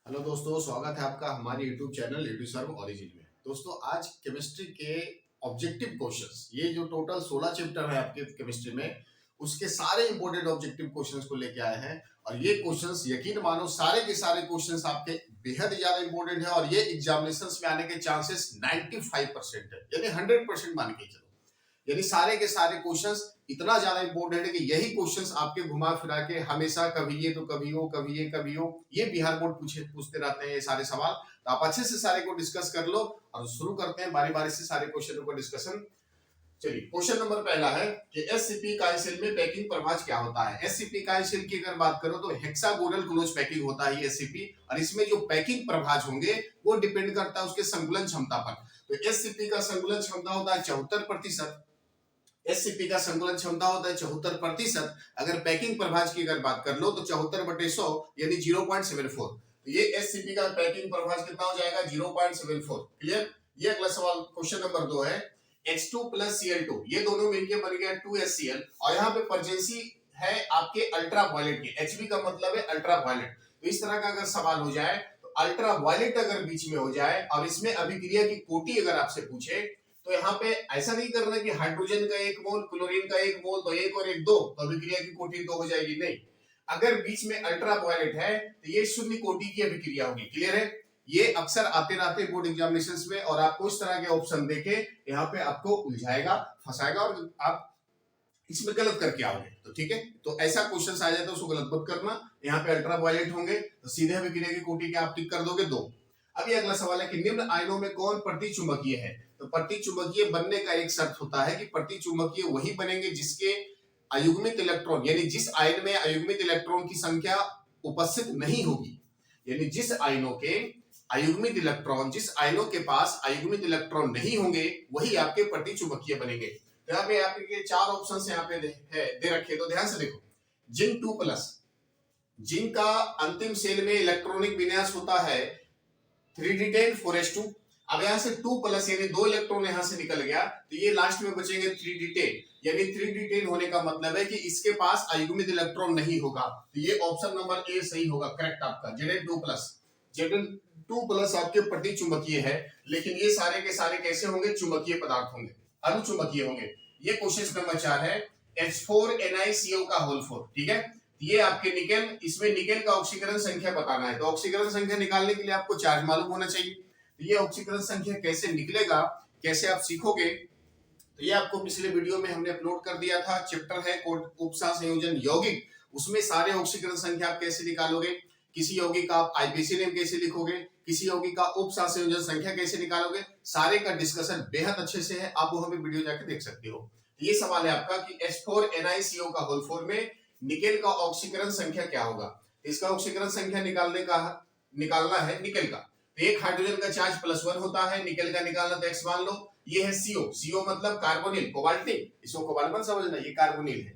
Hello दोस्तों, स्वागत है आपका हमारे यूट्यूब चैनल यूट्यूब ओरिजिन में। दोस्तों, आज केमिस्ट्री के ऑब्जेक्टिव क्वेश्चंस, ये जो टोटल 16 चैप्टर है आपके केमिस्ट्री में, उसके सारे इंपॉर्टेंट ऑब्जेक्टिव क्वेश्चंस को लेके आए हैं। और ये क्वेश्चंस यकीन मानो सारे के सारे क्वेश्चंस आपके बेहद ज्यादा इंपॉर्टेंट है और ये एग्जामिनेशंस में आने के चांसेस 95% है, यानी 100% मान के चलो। यानी सारे के सारे क्वेश्चंस इतना ज्यादा इंपॉर्टेंट है कि यही क्वेश्चंस आपके घुमा फिरा के हमेशा कभी ये तो कभी हो, कभी ये कभी हो, ये बिहार बोर्ड पूछते रहते हैं ये सारे सवाल। तो आप अच्छे से सारे को डिस्कस कर लो और शुरू करते हैं बारी बारी से सारे क्वेश्चनों का डिस्कशन। चलिए, क्वेश्चन नंबर पहला है कि एससीपी काइंसिल में पैकिंग प्रभाज क्या होता है। एससीपी काइंसिल की अगर बात करो तो हेक्सागोनल क्लोज पैकिंग होता है ये एससीपी, और इसमें जो पैकिंग प्रभाज होंगे वो डिपेंड करता है उसके संकुलन क्षमता पर। तो एससीपी का संकुलन क्षमता होता है 74%। एससीपी का संकुलन क्षमता होता है 74%। अगर पैकिंग प्रभाज की अगर बात कर लो तो 74/100 यानी 0.74। तो ये एससीपी का पैकिंग प्रभाज कितना हो जाएगा? 0.74। क्लियर? ये अगला सवाल क्वेश्चन नंबर 2 है, H2 प्लस Cl2 ये दोनों मिलकर बन गया 2HCl, और यहाँ पे परजेंसी है आपके अल्ट्रा वायलेट की। HV का मतलब है अल्ट्रा वायलेट। तो इस तरह का अगर सवाल हो जाए तो अल्ट्रा वायलेट अगर बीच में हो जाए और इसमें अभिक्रिया की कोटि अगर आपसे पूछे, तो यहाँ पे ऐसा नहीं करना कि हाइड्रोजन का 1 मोल, क्लोरीन का 1 मोल, तो 1 और 1 2, तो अभिक्रिया की कोटि 2 हो जाएगी। नहीं, अगर बीच में अल्ट्रा वायलेट है तो ये शून्य कोटि की अभिक्रिया होगी। क्लियर है? ये अक्सर आते रहते बोर्ड एग्जामिनेशंस में, और आपको इस तरह के ऑप्शन देके यहाँ पे आपको उलझाएगा, फंसाएगा और आप इसमें गलत करके आओगे। तो ठीक है, तो ऐसा क्वेश्चन आ जाए तो उसको गलत मत करना। यहाँ पे अल्ट्रा वायलेट होंगे तो सीधे अभिक्रिया की कोटि के आप टिक कर दोगे 2। अब ये अगला सवाल है कि निम्न आयनों में कौन प्रतिचुंबकीय है। तो प्रतिचुंबकीय बनने का एक शर्त होता है कि प्रतिचुंबकीय वही बनेंगे जिसके अयुग्मित इलेक्ट्रॉन, यानी जिस आयन में अयुग्मित इलेक्ट्रॉन की संख्या उपस्थित नहीं होगी, यानी जिस आयनों के अयुग्मित इलेक्ट्रॉन, जिस आयनों के पास अयुग्मित इलेक्ट्रॉन नहीं होंगे वही आपके प्रतिचुंबकीय बनेंगे। तो यहाँ पे आपके 4 ऑप्शन यहाँ पे दे रखे, तो ध्यान से देखो। जिंक 2+, जिंक का अंतिम सेल में इलेक्ट्रॉनिक विन्यास होता है 3d10 4s2। अब यहां से 2+ यानी 2 इलेक्ट्रॉन यहां से निकल गया, तो ये लास्ट में बचेंगे 3d10, यानी 3d10 होने का मतलब है कि इसके पास अयुग्मित इलेक्ट्रॉन नहीं होगा। तो ये ऑप्शन नंबर ए सही होगा, करेक्ट आपका। Zn2+, Zn2+ आपके प्रतिचुंबकीय है, लेकिन ये सारे के सारे कैसे होंगे? चुंबकीय पदार्थ होंगे, अनुचुंबकीय होंगे। ये क्वेश्चन नंबर 4 है, H4NiCO का होल 4। ठीक है, ये आपके निकेल, इसमें निकेल का ऑक्सीकरण संख्या बताना है। तो ऑक्सीकरण संख्या निकालने के लिए आपको चार्ज मालूम होना चाहिए। तो ये ऑक्सीकरण संख्या कैसे निकलेगा, कैसे आप सीखोगे, तो ये आपको पिछले वीडियो में हमने अपलोड कर दिया था। चैप्टर है उपसा संयोजन यौगिक, उसमें सारे ऑक्सीकरण संख्या आप कैसे निकालोगे, किसी यौगिक का आप आईपीसी नेम कैसे लिखोगे, किसी यौगिक का उपसा संयोजन संख्या कैसे निकालोगे, सारे का डिस्कशन बेहद अच्छे से है, आप वहां पे वीडियो जाके देख सकते हो। ये सवाल है आपका कि H4NiCO का होल 4 में निकेल का ऑक्सीकरण संख्या क्या होगा। इसका ऑक्सीकरण संख्या निकालना है निकेल का। तो एक हाइड्रोजन का चार्ज +1 होता है, निकेल का निकालना तो x मान लो। ये है CO मतलब कार्बोनिल, कोबाल्टिक, इसको कोबाल्ट मत समझना, ये कार्बोनिल है।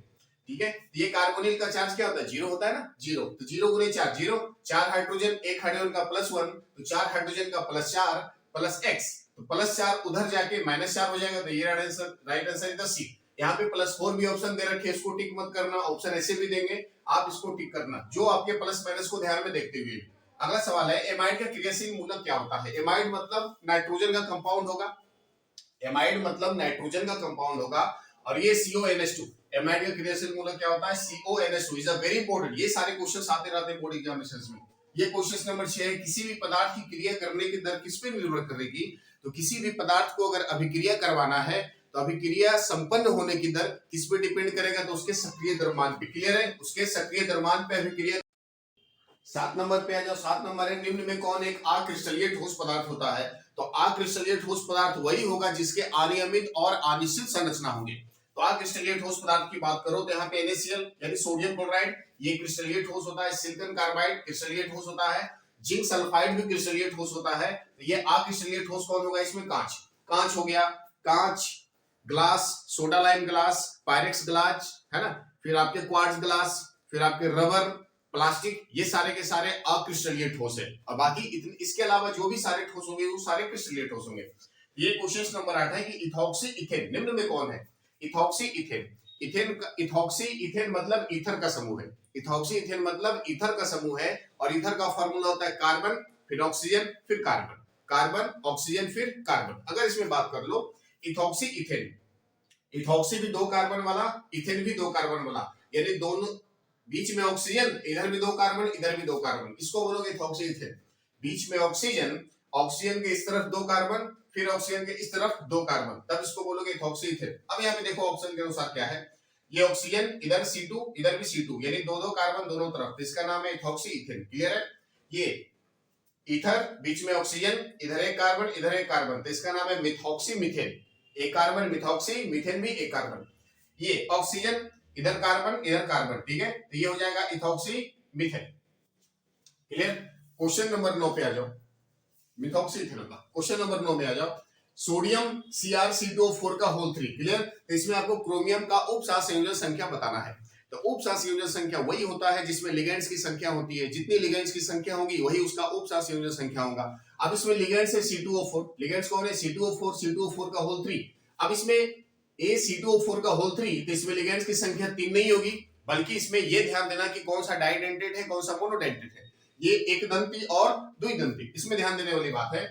ठीक है, ये कार्बोनिल का चार्ज क्या होता है? 0 होता है ना, 0। तो 0 गुने 4 0, 4 हाइड्रोजन, एक हाइड्रोजन का +1, तो 4 हाइड्रोजन का +4 प्लस x, तो +4 उधर जाके -4 हो जाएगा। तो ये राइट आंसर इज सी। यहाँ पे +4 भी ऑप्शन दे रखे, इसको टिक मत करना, ऑप्शन ऐसे भी देंगे, आप इसको टिक करना, जो आपके प्लस माइनस को ध्यान में देखते हुए। अगला सवाल है, एमाइड का क्रियाशील मूलक क्या होता है। एमाइड मतलब नाइट्रोजन का कंपाउंड होगा, एमाइड मतलब नाइट्रोजन का कंपाउंड होगा, और ये CONH2। एमाइड का क्रियाशील मूलक क्या होता है? CONH2 is a very important. ये सारे क्वेश्चंस आते रहते हैं बोर्ड एग्जामिनेशंस में। ये क्वेश्चन नंबर 6 है, किसी भी पदार्थ की क्रिया करने की दर किस पे निर्भर करेगी। तो किसी भी पदार्थ को अगर अभिक्रिया करवाना है तो अभिक्रिया संपन्न होने की दर किस पे डिपेंड करेगा? तो उसके सक्रिय द्रव्यमान पे। क्लियर है? उसके सक्रिय द्रव्यमान पे अभिक्रिया। 7 नंबर पे आ जाओ। 7 नंबर है, निम्न में कौन एक अक्रिस्टलीय ठोस पदार्थ होता है। तो अक्रिस्टलीय ठोस पदार्थ वही होगा जिसके अनियमित और अनिश्चित संरचना होंगे। तो अक्रिस्टलीय ठोस पदार्थ की बात करो तो यहाँ पे NaCl यानी सोडियम क्लोराइड, ये क्रिस्टलीय ठोस होता है। सिलिकॉन कार्बाइड क्रिस्टलीय ठोस होता है। जिंक सल्फाइड भी क्रिस्टलीय ठोस होता है। तो ये अक्रिस्टलीय ठोस कौन होगा? इसमें कांच, कांच हो गया, कांच, glass, soda lime glass, Pyrex glass, है ना, फिर आपके क्वार्ट्ज ग्लास, फिर आपके रबर, प्लास्टिक, ये सारे के सारे अक्रिस्टलीय ठोस है। और बाकी इसके अलावा जो भी सारे ठोस होंगे वो सारे क्रिस्टलीय ठोस होंगे। ये क्वेश्चन नंबर 8 है कि इथॉक्सी इथेन निम्न में कौन है। इथॉक्सी इथेन, इथेन का इथॉक्सी इथेन मतलब ईथर का समूह है, इथॉक्सी इथेन मतलब ईथर का समूह है, और ईथर का फॉर्मूला होता है कार्बन फिर ऑक्सीजन फिर कार्बन, कार्बन ऑक्सीजन फिर कार्बन। अगर इसमें बात कर लो इथॉक्सी इथेन, इथॉक्सी भी 2 कार्बन वाला, इथेन भी 2 कार्बन वाला, यानी दोनों बीच में ऑक्सीजन, इधर भी 2 कार्बन इधर भी 2 कार्बन, इसको बोलोगे इथॉक्सी इथेन। बीच में ऑक्सीजन, ऑक्सीजन के इस तरफ 2 कार्बन फिर ऑक्सीजन के इस तरफ 2 कार्बन, तब इसको बोलोगे इथॉक्सी इथेन। अब यहाँ पे देखो ऑप्शन के अनुसार क्या है, ये ऑक्सीजन इधर C2 इधर भी C2, यानी 2 कार्बन दोनों तरफ, तो इसका नाम है इथॉक्सी इथेन। क्लियर है? ये ईथर बीच में ऑक्सीजन इधर एक कार्बन इधर एक कार्बन, तो इसका नाम है मिथॉक्सी मीथेन। एक कार्बन मिथॉक्सी, मीथेन भी एक कार्बन। ये ऑक्सीजन इधर कार्बन, ठीक है, तो ये हो जाएगा ethoxy methane. Clear? Question number 9 पे आ जाओ, मिथॉक्सी इथेनॉल का क्वेश्चन नंबर 9 में आ जाओ। सोडियम Cr2CO4 का होल 3। क्लियर? तो इसमें आपको क्रोमियम का उप सहसंयोजन संख्या बताना है। तो उप सहसंयोजन संख्या वही होता है जिसमें लिगेंड्स की संख्या होती है, जितनी लिगेंड्स की संख्या होगी वही उसका उप सहसंयोजन संख्या होगा। अब इसमें लिगेंड्स है C2O4, लिगेंड्स कौन है? C2O4 का होल 3। अब इसमें C2O4 का होल 3, तो इसमें लिगेंड्स की संख्या 3 नहीं होगी, बल्कि इसमें यह ध्यान देना कि कौन सा डाइडेंटेट है कौन सा मोनोडेंटेट है, ये एक दंती और द्विदंती। इसमें ध्यान देने वाली बात है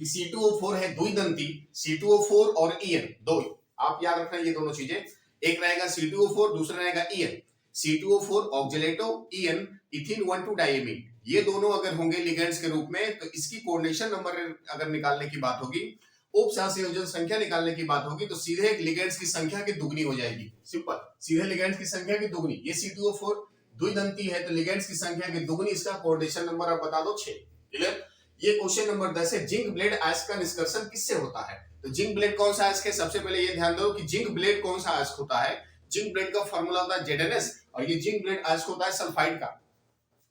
कि C2O4 है द्विदंती, C2O4 और EN दो, आप याद रखना ये दोनों चीजें, एक रहेगा C2O4 दूसरा रहेगा EN। C2O4 oxalato, EN ethene 1,2 diamine, ये दोनों अगर होंगे लिगेंड्स के रूप में, तो इसकी कोऑर्डिनेशन नंबर अगर निकालने की बात होगी, उप सहसंयोजन संख्या निकालने की बात होगी, तो सीधे लिगेंड्स की संख्या की दुगनी हो जाएगी। सिंपल, सीधे लिगेंड्स की संख्या की दुगनी। ये C2O4 द्विदंती है तो लिगेंड्स की संख्या की दुगनी, इसका कोऑर्डिनेशन नंबर आप बता दो 6। क्लियर? ये क्वेश्चन नंबर 10 है, जिंक ब्लेड अयस्क का निष्कर्षण किससे होता है? तो जिंक ब्लेड कौन सा अयस्क है? सबसे पहले ये ध्यान दो कि जिंक ब्लेड कौन सा अयस्क होता है। जिंक ब्लेड का फार्मूला होता है ZnS, और ये जिंक ब्लेड अयस्क होता है सल्फाइड का।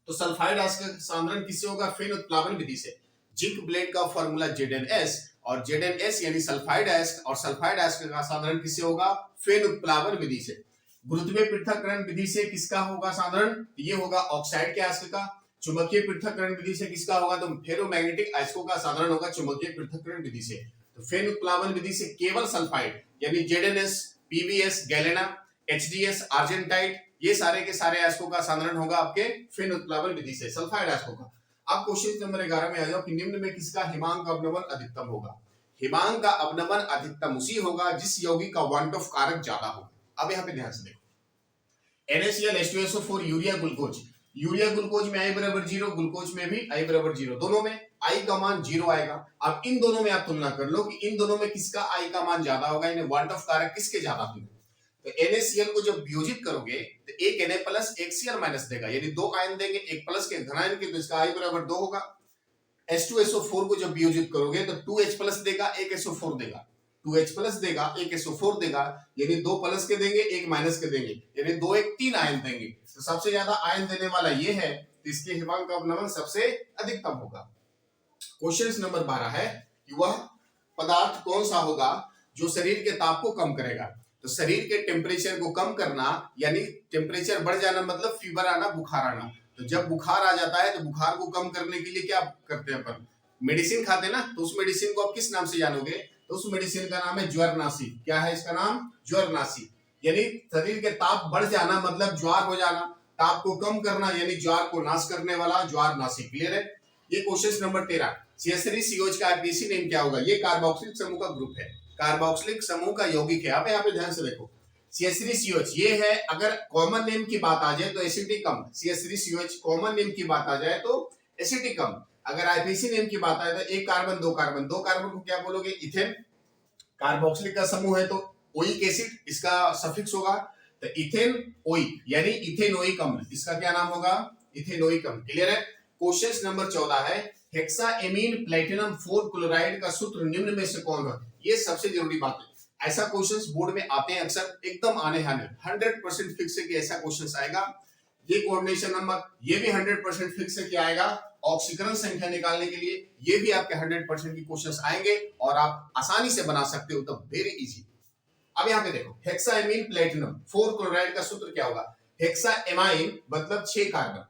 तो सल्फाइड अयस्क का सांद्रण किससे होगा? फेन उत्प्लावन विधि से। जिंक ब्लेड का फार्मूला ZnS, और ZnS यानी सल्फाइड अयस्क, और सल्फाइड अयस्क का सांद्रण किससे होगा? फेन उत्प्लावन विधि से। गुरुत्वीय पृथक्करण विधि से किसका होगा सांद्रण? ये होगा ऑक्साइड के अयस्क का। चुंबकीय पृथक्करण विधि से किसका होगा? तो फेरोमैग्नेटिक अयस्कों का सांद्रण होगा चुंबकीय पृथक्करण विधि से। तो फेन उत्प्लावन विधि से केवल सल्फाइड यानी ZnS, PbS, गैलेना, HDS, आर्जेंटाइट, ये सारे के सारे अयस्कों का सांद्रण होगा आपके फेन उत्प्लावन विधि से, सल्फाइड अयस्कों का। अब क्वेश्चन नंबर 11 में आ जाओ कि निम्न में किसका हिमांक अवनमन अधिकतम होगा? हिमांक का अवनमन अधिकतम उसी होगा जिस यौगिक का वन ऑफ कारक ज्यादा हो। अब यहाँ पे ध्यान से देखो, NaCl H2SO4 urea glucose, urea glucose में I बराबर 0, ग्लूकोज में भी I बराबर 0, दोनों में I का मान 0 आएगा। अब इन दोनों में आप तुलना कर लो कि इन दोनों में किसका I का मान ज्यादा होगा, यानी वन ऑफ कारक किसके ज्यादा होंगे। तो NaCl को जब वियोजित करोगे तो एक Na प्लस एक Cl माइनस देगा, यानी 2 आयन देंगे, एक प्लस के धनायन के, तो इसका I बराबर 2 होगा। H2SO4 को जब वियोजित करोगे तो 2H प्लस देगा, एक SO4 देगा, 2H प्लस देगा, एक SO4 देगा, यानी 2 प्लस के देंगे एक माइनस के देंगे, यानी 2 एक 3 आयन देंगे। तो सबसे ज्यादा आयन देने वाला ये है, तो इसके हिमांक का अवनमन सबसे अधिकतम होगा। क्वेश्चन नंबर 12 है कि वह पदार्थ कौन सा होगा जो शरीर के ताप को कम करेगा। तो शरीर के टेम्परेचर को कम करना, यानी टेम्परेचर बढ़ जाना मतलब फीवर आना, बुखार आना। तो जब बुखार आ जाता है तो बुखार को कम करने के लिए क्या करते हैं अपन? मेडिसिन खाते हैं ना, तो उस मेडिसिन को आप किस नाम से जानोगे? तो उस मेडिसिन का नाम है ज्वरनाशी। क्या है इसका नाम? ज्वरनाशी। यानी शरीर के ताप बढ़ जाना मतलब ज्वर हो जाना, ताप को कम करना यानी ज्वर को नाश करने वाला ज्वरनाशी। क्लियर है? ये क्वेश्चन नंबर 13, CH3COH का आईपीसी नेम क्या होगा? ये कार्बोक्सिलिक समूह का ग्रुप है, कार्बोक्सिलिक समूह का यौगिक है। आप यहाँ पे ध्यान से देखो, CH3COH ये है। अगर कॉमन नेम की बात आ जाए तो एसिटिकम, CH3COH कॉमन नेम की बात आ जाए तो एसिटिकम। अगर आईपीसी नेम की बात आए तो एक कार्बन दो कार्बन, दो कार्बन को क्या बोलोगे? इथेन। कार्बोक्सिलिक का समूह है तो ओइक एसिड इसका सफिक्स होगा, तो इथेन ओइक यानी इथेनोइक अम्ल, इसका क्या नाम होगा? इथेनोइक अम्ल। क्लियर है? क्वेश्चन नंबर 14 है, हेक्साएमीन प्लैटिनम 4 क्लोराइड का सूत्र निम्न में से कौन है? ये सबसे जरूरी बात है, ऐसा क्वेश्चंस बोर्ड में आते हैं अक्सर, एकदम आने हाने 100% फिक्स है कि ऐसा क्वेश्चंस आएगा। ये कोऑर्डिनेशन नंबर, ये भी 100% फिक्स है कि आएगा। ऑक्सीकरण संख्या निकालने के लिए ये भी आपके 100% की क्वेश्चंस आएंगे और आप आसानी से बना सकते हो, तो वेरी इजी। अब यहाँ पे देखो, हेक्साएमीन प्लैटिनम 4 क्लोराइड का सूत्र क्या होगा? हेक्साएमाइन मतलब 6 कार्बन,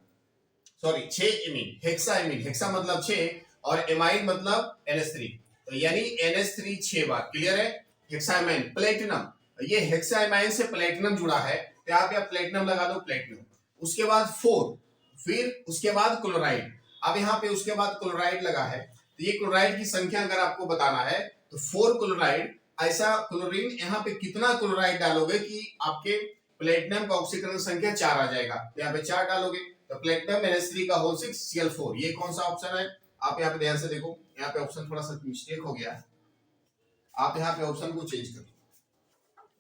सॉरी 6 एमीन, हेक्साएमीन, हेक्सा मतलब 6 और एमाइन मतलब NH3, तो यानी NH3 6 बार। क्लियर है? हेक्साएमाइन प्लैटिनम, ये हेक्सामाइन से प्लेटिनम जुड़ा है, तो यहाँ पे आप प्लेटिनम लगा दो, प्लेटिनम। उसके बाद 4, फिर उसके बाद क्लोराइड। अब यहाँ पे उसके बाद क्लोराइड लगा है, तो ये क्लोराइड की संख्या अगर आपको बताना है तो 4 क्लोराइड। ऐसा क्लोरीन यहाँ पे कितना क्लोराइड डालोगे कि आपके प्लेटिनम का ऑक्सीकरण संख्या 4 आ जाएगा, तो यहाँ पे 4 डालोगे, तो प्लेटिनम NH3 का होल 6 Cl4। ये कौन सा ऑप्शन है? आप यहाँ पे ध्यान से देखो, यहाँ पे ऑप्शन थोड़ा सा मिस्टेक हो गया, आप यहाँ पे ऑप्शन को चेंज करो,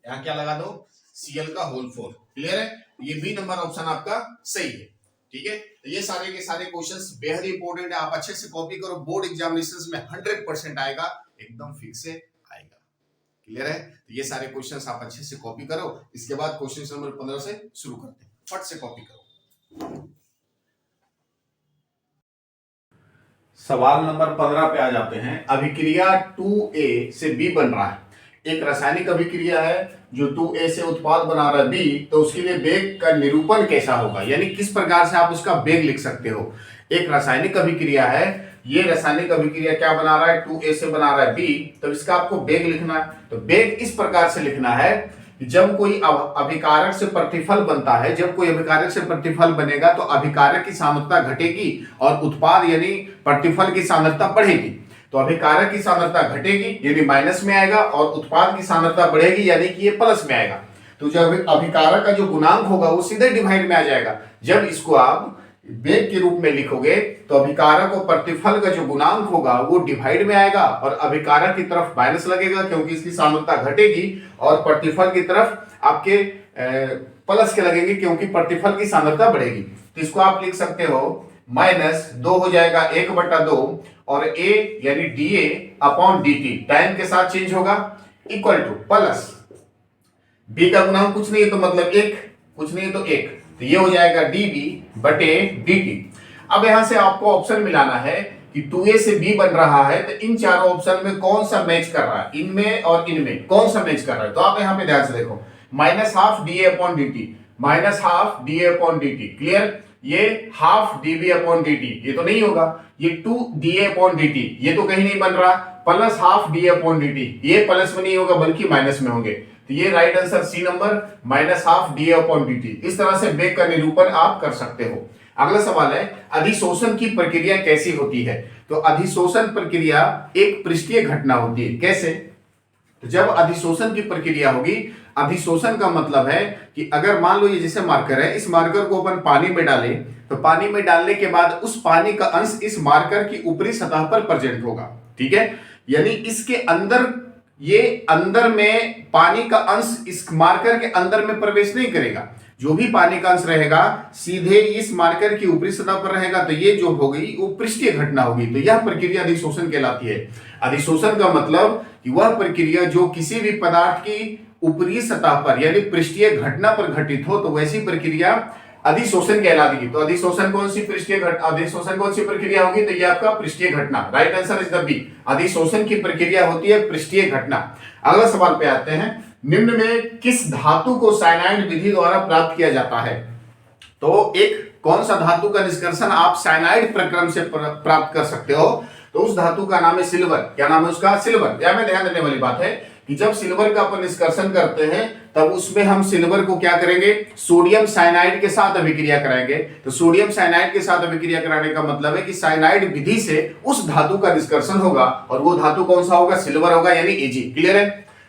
यहाँ क्या लगा दो, Cl का होल 4। क्लियर है? ये बी नंबर ऑप्शन आपका सही है। ठीक है, तो ये सारे के सारे क्वेश्चंस बेहद इंपॉर्टेंट है, आप अच्छे से कॉपी करो, बोर्ड एग्जामिनेशंस में 100% आएगा, एकदम फिक्स से आएगा। क्लियर है? तो ये सारे क्वेश्चंस आप अच्छे से कॉपी करो। इसके बाद क्वेश्चन नंबर 15 से शुरू करते हैं, फट से कॉपी करो। सवाल नंबर 15 पे आ जाते हैं। अभिक्रिया 2A से B बन रहा है। एक रासायनिक अभिक्रिया है जो 2A से उत्पाद बना रहा है B, तो उसके लिए वेग का निरूपण कैसा होगा, यानी किस प्रकार से आप उसका वेग लिख सकते हो। एक रासायनिक अभिक्रिया है, ये रासायनिक अभिक्रिया क्या बना रहा है, 2A से बना रहा है B, तो इसका आपको वेग लिखना है। तो वेग इस प्रकार से लिखना है कि जब कोई अभिकारक से प्रतिफल बनता है, जब कोई अभिकारक से प्रतिफल बनेगा तो अभिकारक की सांद्रता घटेगी और उत्पाद यानी प्रतिफल की सांद्रता बढ़ेगी। तो अभिकारक की सांद्रता घटेगी यानी माइनस में आएगा, और उत्पाद की सांद्रता बढ़ेगी यानी कि ये प्लस में आएगा। तो जब अभिकारक का जो गुणांक होगा वो सीधे डिवाइड में आ जाएगा। जब इसको आप वेग के रूप में लिखोगे तो अभिकारक और प्रतिफल का जो गुणांक होगा वो डिवाइड में आएगा, और अभिकारक की तरफ माइनस लगेगा क्योंकि इसकी सांद्रता घटेगी, और प्रतिफल की तरफ आपके प्लस के लगेंगे क्योंकि प्रतिफल की सांद्रता बढ़ेगी। तो इसको आप लिख सकते हो -2 हो जाएगा 1/2, और A यानी dA अपॉन dt टाइम के साथ चेंज होगा, इक्वल टू प्लस B का गुणांक कुछ नहीं है तो मतलब 1, कुछ नहीं है तो 1, तो ये हो जाएगा dB बटे dt। अब यहां से आपको ऑप्शन मिलाना है कि 2A से B बन रहा है, तो इन चारों ऑप्शन में कौन सा मैच कर रहा है, इनमें और इनमें कौन सा मैच कर रहा है। तो आप यहां पे ध्यान से देखो, -12 dA upon dt, -12 dA upon dt। Clear? ये हाफ dB अपॉन dt ये तो नहीं होगा, ये 2 dA अपॉन dt ये तो कहीं नहीं बन रहा, plus half dA upon dt ये प्लस में नहीं होगा बल्कि माइनस में होंगे। तो ये right answer C number, -12 dA upon dt। इस तरह से वेग का निरूपण आप कर सकते हो। अगला सवाल है, अधिशोषण की प्रक्रिया कैसी होती है। तो अधिशोषण प्रक्रिया एक पृष्ठीय घटना होती है। कैसे? तो जब अधिशोषण की प्रक्रिया होगी, अधिशोषण का मतलब है कि अगर मान लो ये जैसे मार्कर है, इस मार्कर को अपन पानी में डालें, तो पानी में डालने के बाद उस पानी का अंश इस मार्कर की ऊपरी सतह पर प्रेजेंट होगा। ठीक है, यानी इसके अंदर, ये अंदर में पानी का अंश इस मार्कर के अंदर में प्रवेश नहीं करेगा। जो भी पानी का अंश रहेगा सीधे इस मार्कर की ऊपरी सतह पर रहेगा, तो ये जो होगी वो पृष्ठीय घटना होगी। तो यह प्रक्रिया अधिशोषण कहलाती है। अधिशोषण का मतलब कि वह प्रक्रिया जो किसी भी पदार्थ की ऊपरी सतह पर यानी पृष्ठीय घटना पर घटित हो, तो वैसी प्रक्रिया अधिशोषण कहलाती है। तो अधिशोषण कौन सी अधिशोषण कौन सी प्रक्रिया होगी, तो ये आपका पृष्ठीय घटना। Right answer is the B, अधिशोषण की प्रक्रिया होती है पृष्ठीय घटना। अगला सवाल पे आते हैं, निम्न में किस धातु को साइनाइड विधि द्वारा प्राप्त किया जाता है। तो एक कौन सा धातु का निष्कर्षण आप साइनाइड प्रक्रम से प्राप्त कर सकते हो, तो उस धातु का नाम है सिल्वर। क्या नाम है उसका? सिल्वर। यह में ध्यान देने वाली बात है कि जब सिल्वर का अपन निष्कर्षण करते हैं तब उसमें हम सिल्वर को क्या करेंगे, सोडियम साइनाइड के साथ अभिक्रिया कराएंगे। तो सोडियम साइनाइड के साथ अभिक्रिया कराने का मतलब है कि साइनाइड विधि से उस धातु का निष्कर्षण होगा, और वो धातु कौन सा होगा? सिल्वर होगा, यानी Ag। क्लियर है?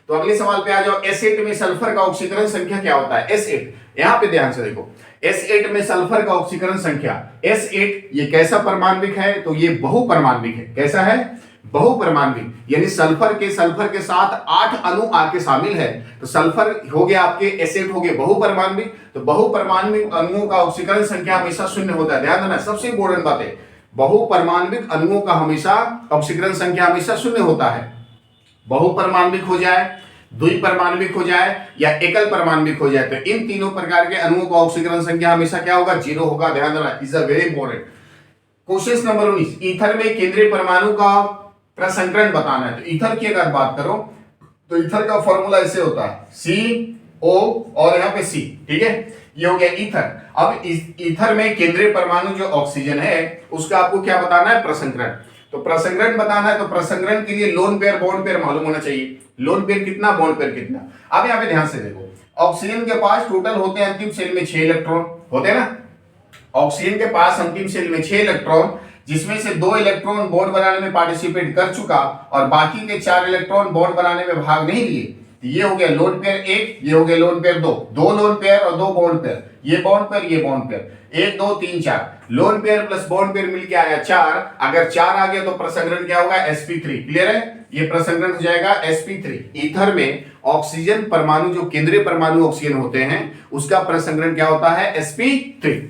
तो अगले सवाल पे आ जाओ, S8 में सल्फर का ऑक्सीकरण संख्या क्या होता है? S8, यहां पे ध्यान से देखो, S8 में सल्फर का ऑक्सीकरण संख्या, S8 ये कैसा परमाणविक है? तो ये बहुपरमाणविक है। कैसा है? बहुपरमाणविक, यानी सल्फर के साथ 8 अणु आके शामिल है। तो सल्फर हो गया आपके, S8 हो गए बहुपरमाणविक। तो बहुपरमाणविक अणुओं का ऑक्सीकरण संख्या हमेशा 0 होता है। ध्यान देना, सबसे इंपॉर्टेंट बात है, बहुपरमाणविक अणुओं का हमेशा ऑक्सीकरण संख्या हमेशा 0 होता है। बहुपरमाणविक हो जाए, द्विपरमाणविक हो जाए या एकल परमाणविक हो जाए, तो इन तीनों प्रकार के अणुओं का ऑक्सीकरण संख्या हमेशा क्या होगा? 0 होगा। ध्यान देना, is a very important. Question number 19, ether में केंद्रीय परमाणु का प्रसंकरण बताना है। तो ईथर की अगर बात करो तो ईथर का फॉर्मूला ऐसे होता है, CO और यहाँ पे C। ठीक है, ये हो गया ईथर। अब ईथर में केंद्रीय परमाणु जो ऑक्सीजन है उसका आपको क्या बताना है? प्रसंकरण। तो तो प्रसंगरण बताना है तो प्रसंगरण के लिए लोन पेयर बॉन्ड पेयर मालूम होना चाहिए। लोन पेयर कितना, बॉन्ड पेयर कितना। अब यहाँ पे ध्यान से देखो, ऑक्सीजन के पास टोटल होते हैं अंतिम शेल में 6 इलेक्ट्रॉन होते हैं ना। ऑक्सीजन के पास अंतिम शेल में 6 इलेक्ट्रॉन, जिसमें से 2 इलेक्ट्रॉन बॉन्ड बनाने में पार्टिसिपेट कर चुका और बाकी के 4 इलेक्ट्रॉन बॉन्ड बनाने में भाग नहीं लिए। ये हो गया लोन पेयर 1, ये हो गया लोन पेयर 2, 2 लोन पेयर और 2 बॉन्ड पेयर, ये बॉन्ड पेयर ये bond pair, 1 2 3 4, lone pair plus bond pair मिलके आया 4। अगर 4 आ गया तो प्रसंगरण क्या होगा, sp3। क्लियर है, ये प्रसंगरण हो जाएगा sp3। ईथर में ऑक्सीजन परमाणु, जो केंद्रीय परमाणु ऑक्सीजन होते हैं, उसका प्रसंगरण क्या होता है, sp3।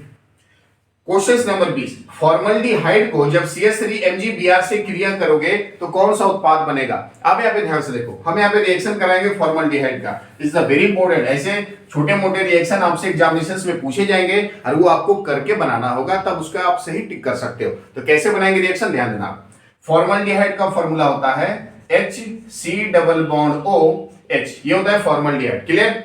क्वेश्चन नंबर 20, फॉर्मल्डिहाइड को जब CH3MgBr से क्रिया करोगे तो कौन सा उत्पाद बनेगा। अब यहाँ पे ध्यान से देखो, हम यहाँ पे रिएक्शन कराएंगे फॉर्मल्डिहाइड का। Is very important. ऐसे छोटे मोटे रिएक्शन आपसे एग्जामिनेशंस में पूछे जाएंगे और वो आपको करके बनाना होगा, तब उसका आप सही टिक कर सकते हो। तो कैसे बनाएंगे रिएक्शन, ध्यान देना। फॉर्मल्डिहाइड का फॉर्मूला होता है HC≡OH, ये होता है फॉर्मल्डिहाइड। क्लियर।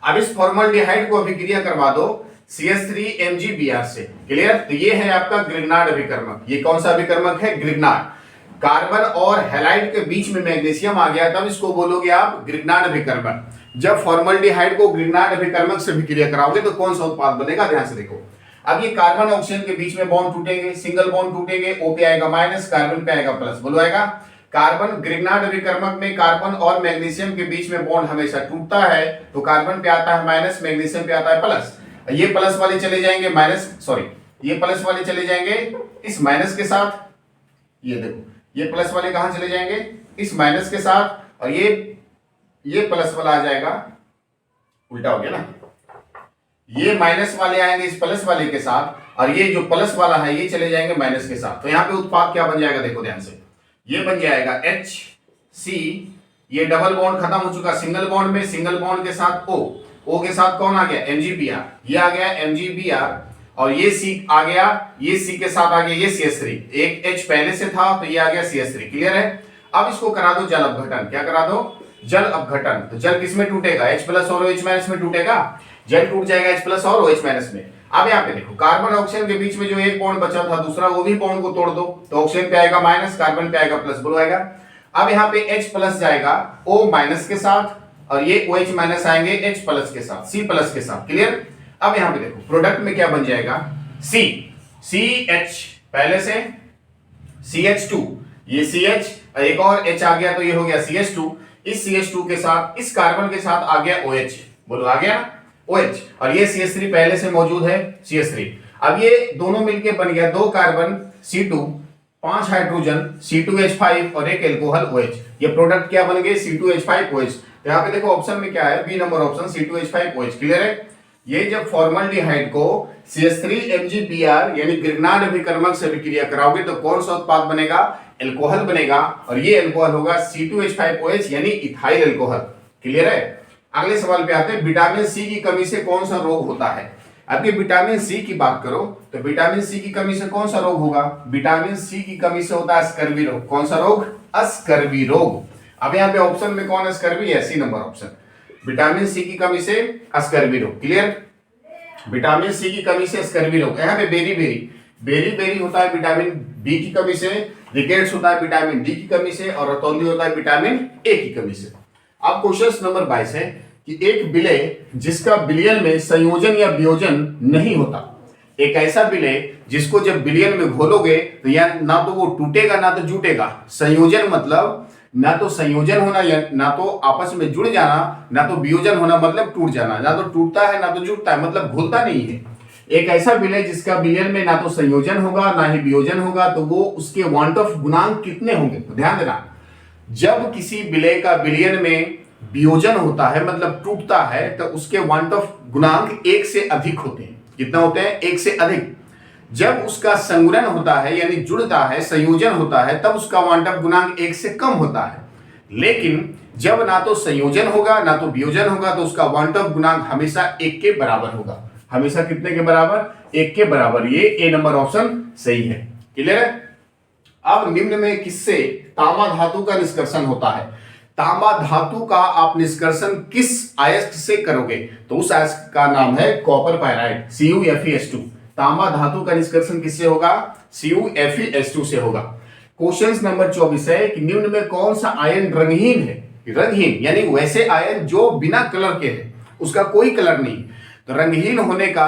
अब इस फॉर्मल्डिहाइड को अभिक्रिया करवा दो CH3MgBr से। क्लियर। तो ये है आपका ग्रिग्नार्ड अभिकर्मक। ये कौन सा अभिकर्मक है, ग्रिग्नार्ड। कार्बन और हैलाइड के बीच में मैग्नीशियम आ गया, तब इसको बोलोगे आप ग्रिग्नार्ड अभिकर्मक। जब फॉर्मल्डिहाइड को ग्रिग्नार्ड अभिकर्मक से अभिक्रिया कराओगे तो कौन सा उत्पाद बनेगा, ध्यान से देखो। अब ये कार्बन ऑक्सीजन के बीच में बॉन्ड टूटेंगे, सिंगल बॉन्ड टूटेंगे, O पे आएगा माइनस, कार्बन पे आएगा प्लस। बोलो आएगा। कार्बन ग्रिग्नार्ड अभिकर्मक में कार्बन और मैग्नीशियम के बीच में बॉन्ड हमेशा टूटता है, तो कार्बन पे आता है माइनस, मैग्नीशियम पे आता है प्लस। ये प्लस वाले चले जाएंगे माइनस, सॉरी ये प्लस वाले चले जाएंगे इस माइनस के साथ। ये देखो, ये प्लस वाले कहां चले जाएंगे, इस माइनस के साथ, और ये प्लस वाला आ जाएगा, उल्टा हो गया ना। ये माइनस वाले आएंगे इस प्लस वाले के साथ, और ये जो प्लस वाला है ये चले जाएंगे माइनस के साथ। तो यहाँ पे उत्पाद क्या बन जाएगा, देखो ध्यान से। ये बन जाएगा HC, ये डबल बॉन्ड खत्म हो चुका सिंगल बॉन्ड में, सिंगल बॉन्ड के साथ O के साथ कौन आ गया, MgBr। ये आ गया MgBr, और ये C आ गया, ये C के साथ आ गया ये CH3। एक H पहले से था तो ये आ गया CH3। क्लियर है। अब इसको करा दो जल अपघटन। क्या करा दो, जल अपघटन। तो जल किस में टूटेगा, H प्लस और OH माइनस में टूटेगा। जल टूट जाएगा H प्लस और OH माइनस में। अब यहाँ पे देखो, कार्बन ऑक्सीजन के बीच में जो एक बॉन्ड बचा था दूसरा, वो भी बॉन्ड को तोड़ दो, तो ऑक्सीजन पे आएगा माइनस, कार्बन पे आएगा प्लस। बोलो आएगा। अब यहाँ पे H प्लस जाएगा O माइनस के साथ, और ये OH माइनस आएंगे H प्लस के साथ, C प्लस के साथ। क्लियर। अब यहाँ पे देखो प्रोडक्ट में क्या बन जाएगा, CH पहले से CH2, ये CH एक और H आ गया तो ये हो गया CH2। इस CH2 के साथ इस कार्बन के साथ आ गया OH। बोलो आ गया OH, और ये CH3 पहले से मौजूद है CH3। अब ये दोनों मिलके बन गया 2 कार्बन C2, 5 हाइड्रोजन C2H5 और एक एल्कोहल OH। ये प्रोडक्ट क्या बन गए, C2H5OH। तो यहाँ पे देखो ऑप्शन में क्या है, B number option C2H5OH। Clear है। ये जब फॉर्मल्डिहाइड को CH3MgBr यानी ग्रिग्नार्ड अभिकर्मक से अभिक्रिया कराओगे तो कौन सा उत्पाद बनेगा, एल्कोहल बनेगा, और ये एल्कोहल होगा C2H5OH यानी इथाइल एल्कोहल। क्लियर है। अगले सवाल पे आते हैं, विटामिन सी की कमी से कौन सा रोग होता है। अब ये विटामिन सी की बात करो तो विटामिन सी की कमी से कौन सा रोग होगा, विटामिन सी की कमी से होता है स्कर्वी रोग। कौन सा रोग, स्कर्वी रोग। अब यहाँ पे ऑप्शन में कौन है, स्कर्वी है, C number option. Vitamin C की कमी से स्कर्वी रोग। क्लियर। विटामिन सी की कमी से स्कर्वी रोग। यहाँ पे बेरी होता है विटामिन बी की कमी से, रिकेट्स होता है विटामिन डी की कमी से, और रतौंधी होता है विटामिन ए की कमी से। अब क्वेश्चन नंबर 22 है कि एक विलय जिसका विलयन में संयोजन या वियोजन नहीं होता, एक ऐसा विलय जिसको जब विलयन में घोलोगे तो या ना तो वो टूटेगा ना तो जुटेगा। संयोजन मतलब ना तो संयोजन होना या ना तो आपस में जुड़ जाना, ना तो वियोजन होना मतलब टूट जाना। ना तो टूटता है ना तो जुटता है, मतलब घुलता नहीं है। एक ऐसा विलय जिसका विलयन में ना तो संयोजन होगा ना ही वियोजन होगा, तो वो उसके वांट ऑफ गुणांक कितने होंगे। तो ध्यान देना, जब किसी विलय का विलयन में वियोजन होता है मतलब टूटता है, तो उसके वांट ऑफ गुणांक 1 से अधिक होते हैं। कितना होते हैं, 1 से अधिक। जब उसका संगुणन होता है यानी जुड़ता है, संयोजन होता है, तब उसका वांट ऑफ गुणांक 1 से कम होता है। लेकिन जब ना तो संयोजन होगा ना तो वियोजन होगा, तो उसका वांट ऑफ गुणांक हमेशा 1 के बराबर होगा। हमेशा कितने के बराबर, 1 के बराबर। ये ए नंबर ऑप्शन सही है। क्लियर है। अब निम्न में किससे तांबा धातु का निष्कर्षण होता है। तांबा धातु का आप निष्कर्षण किस आयस्क से करोगे, तो उस आयस्क का नाम है कॉपर पायराइड, CuFeS2। तांबा धातु का निष्कर्षण किससे होगा, CuFeS2 से होगा। क्वेश्चन नंबर 24 है कि निम्न में कौन सा आयन रंगहीन है। रंगहीन यानी वैसे आयन जो बिना कलर के है, उसका कोई कलर नहीं। तो रंगहीन होने का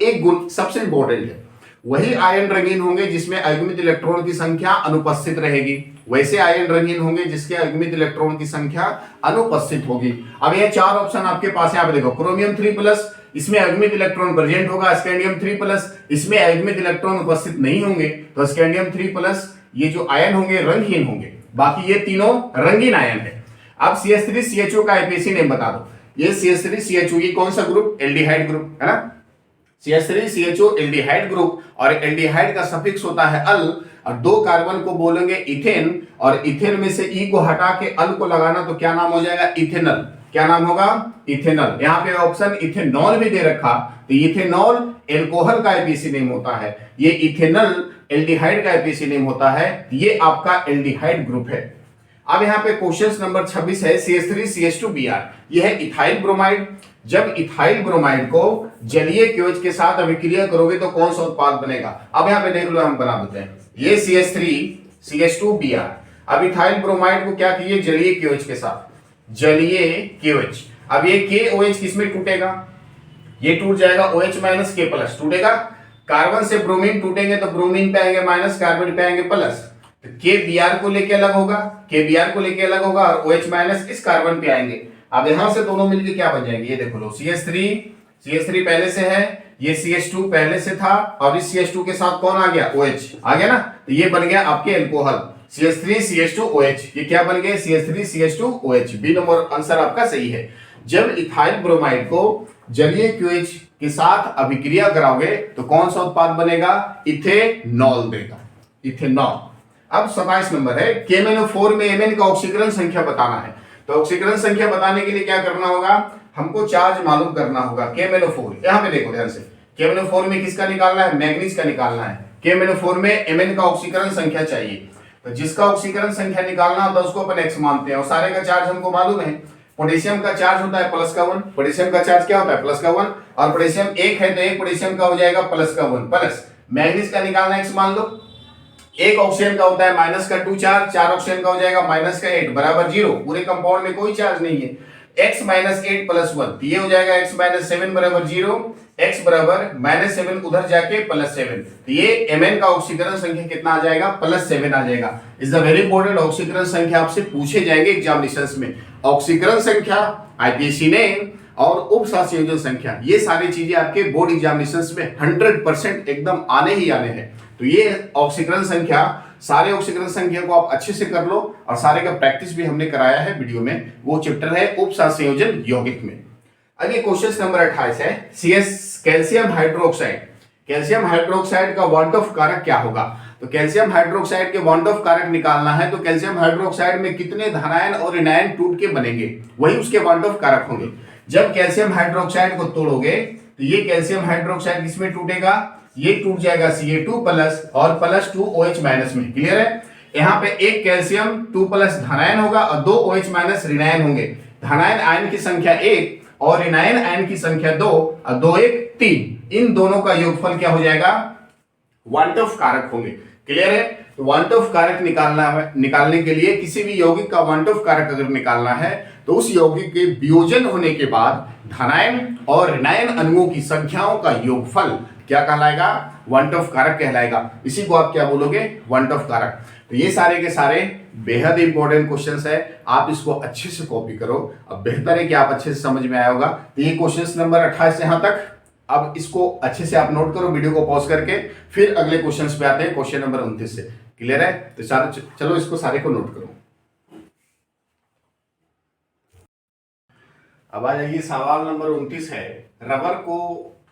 एक गुण सबसे इंपॉर्टेंट है। वही आयन रंगीन होंगे जिसमें अयुग्मित इलेक्ट्रॉन की संख्या अनुपस्थित रहेगी। वैसे आयन रंगीन होंगे जिसके अयुग्मित इलेक्ट्रॉन की संख्या अनुपस्थित होगी। अब ये चार ऑप्शन आपके पास है, आप देखो क्रोमियम 3+, इसमें अयुग्मित इलेक्ट्रॉन प्रेजेंट होगा। स्कैंडियम 3+, इसमें अयुग्मित इलेक्ट्रॉन उपस्थित नहीं होंगे। तो स्कैंडियम 3+, ये जो आयन होंगे रंगहीन होंगे, बाकी ये तीनों रंगीन आयन है। अब CH3CHO का आईपीएसी नेम बता दो। ये CH3CHO ये कौन सा ग्रुप? एल्डिहाइड ग्रुप है ना। CH3CHO एल्डिहाइड ग्रुप, और एल्डिहाइड का सफिक्स होता है अल, और दो कार्बन को बोलेंगे इथेन, और इथेन में से ई को हटा के अल को लगाना तो क्या नाम हो जाएगा? इथेनल। क्या नाम होगा? इथेनल। यहाँ पे ऑप्शन इथेनॉल भी दे रखा, तो इथेनॉल एल्कोहल का आईपीसी नेम होता है, ये इथेनल एल्डिहाइड का आईपीसी नेम होता है। ये आपका एल्डिहाइड ग्रुप है। अब यहाँ पे क्वेश्चन नंबर 26 है CH3CH2Br, यह है इथाइल ब्रोमाइड। जब इथाइल ब्रोमाइड को जलीय क्योज के साथ अभिक्रिया करोगे तो कौन सा उत्पाद बनेगा? अब यहाँ पे देख लो, हम बना देते हैं ये CH3CH2Br। अब इथाइल ब्रोमाइड को क्या किए? जलीय क्योज के साथ, जलीय क्योज। अब ये KOH किसमें टूटेगा? ये टूट जाएगा OH- K+ टूटेगा। कार्बन से ब्रोमीन टूटेंगे तो ब्रोमीन पे आएंगे माइनस, कार्बन पे आएंगे प्लस। तो KBr को लेके अलग होगा, KBr को लेके अलग होगा, और OH- इस कार्बन पे आएंगे। अब यहां से दोनों मिलके क्या बन जाएंगे? ये देखो लो, CH3 पहले से है, ये CH2 पहले से था, और इस CH2 के साथ कौन आ गया? OH आ गया ना। तो ये बन गया आपके एल्कोहल CH3CH2OH। ये क्या बन गया? CH3CH2OH। बी नंबर आंसर आपका सही है। जब इथाइल ब्रोमाइड को जलीय क्यूएच के साथ अभिक्रिया कराओगे तो कौन सा उत्पाद बनेगा? इथेनॉल देगा, इथेनॉल। अब 27 नंबर है, KMnO4 में Mn का ऑक्सीकरण संख्या बताना है। तो ऑक्सीकरण संख्या बताने के लिए क्या करना होगा? हमको चार्ज मालूम करना होगा। KMnO4 यहाँ पे देखो ध्यान से, KMnO4 में किसका निकालना है? मैग्नीज का निकालना है। KMnO4 में Mn का ऑक्सीकरण संख्या चाहिए, तो जिसका ऑक्सीकरण संख्या निकालना होता है उसको अपन x मानते हैं, और सारे का चार्ज हमको मालूम है। पोटेशियम का चार्ज होता है +1, पोटेशियम का चार्ज क्या होता है? +1, और पोटेशियम एक है तो एक पोटेशियम का हो जाएगा +1 प्लस मैग्नीज का निकालना x मान लो, एक ऑक्सीजन का होता है -2 चार्ज, 4 ऑक्सीजन का हो जाएगा -8 बराबर 0। पूरे कंपाउंड में कोई चार्ज नहीं है। x - 8 + 1 ये हो जाएगा x - 7 बराबर 0, x बराबर -7 उधर जाके +7, तो ये Mn का ऑक्सीकरण संख्या कितना आ जाएगा? +7 आ जाएगा। Is the very important. ऑक्सीकरण संख्या आपसे पूछे जाएंगे एग्जामिनेशंस में। ऑक्सीकरण संख्या, आईपीसी नेम और उप संयोजन संख्या, ये सारी चीजें आपके बोर्ड एग्जामिनेशंस में 100% एकदम आने ही आने हैं। तो ये ऑक्सीकरण संख्या, सारे ऑक्सीकरण संख्या को आप अच्छे से कर लो, और सारे का प्रैक्टिस भी हमने कराया है वीडियो में, वो चैप्टर है उप संयोजन यौगिक में। अगले क्वेश्चन नंबर 28 है कैल्शियम हाइड्रोक्साइड। कैल्शियम हाइड्रोक्साइड का वॉन ऑफ कारक क्या होगा? तो कैल्शियम हाइड्रोक्साइड के वॉन ऑफ कारक निकालना है, तो कैल्शियम हाइड्रोक्साइड में कितने धनायन और ऋणायन टूट के बनेंगे, वही उसके वॉन ऑफ कारक होंगे। जब कैल्शियम हाइड्रोक्साइड को तोड़ोगे तो ये कैल्शियम हाइड्रोक्साइड किसमें टूटेगा? ये टूट जाएगा Ca2+ और +2OH- में। क्लियर है? यहाँ पे एक कैल्शियम 2+ धनायन होगा और 2 OH- ऋणायन होंगे। धनायन आयन की संख्या 1 और ऋणायन आयन की संख्या 2, और 2 1 3, इन दोनों का योगफल क्या हो जाएगा? वांट ऑफ कारक होंगे। क्लियर है? तो वांट ऑफ कारक निकालना है, निकालने के लिए किसी भी यौगिक का वांट ऑफ कारक अगर निकालना है तो उस यौगिक के वियोजन होने के बाद धनायन और ऋणायन अणुओं की संख्याओं का योगफल क्या कहलाएगा? वांट ऑफ कारक कहलाएगा। इसी को आप क्या बोलोगे? वांट ऑफ कारक। तो ये सारे के सारे बेहद इंपॉर्टेंट क्वेश्चंस है, आप इसको अच्छे से कॉपी करो। अब बेहतर है कि आप अच्छे से समझ में आया होगा। तो ये क्वेश्चन नंबर 28 यहां तक। अब इसको अच्छे से आप नोट करो, वीडियो को पॉज करके, फिर अगले क्वेश्चंस पे आते हैं क्वेश्चन नंबर 29 से। क्लियर है? तो चलो इसको सारे को नोट करो। अब आ जाइए, सवाल नंबर 29 है, रबर को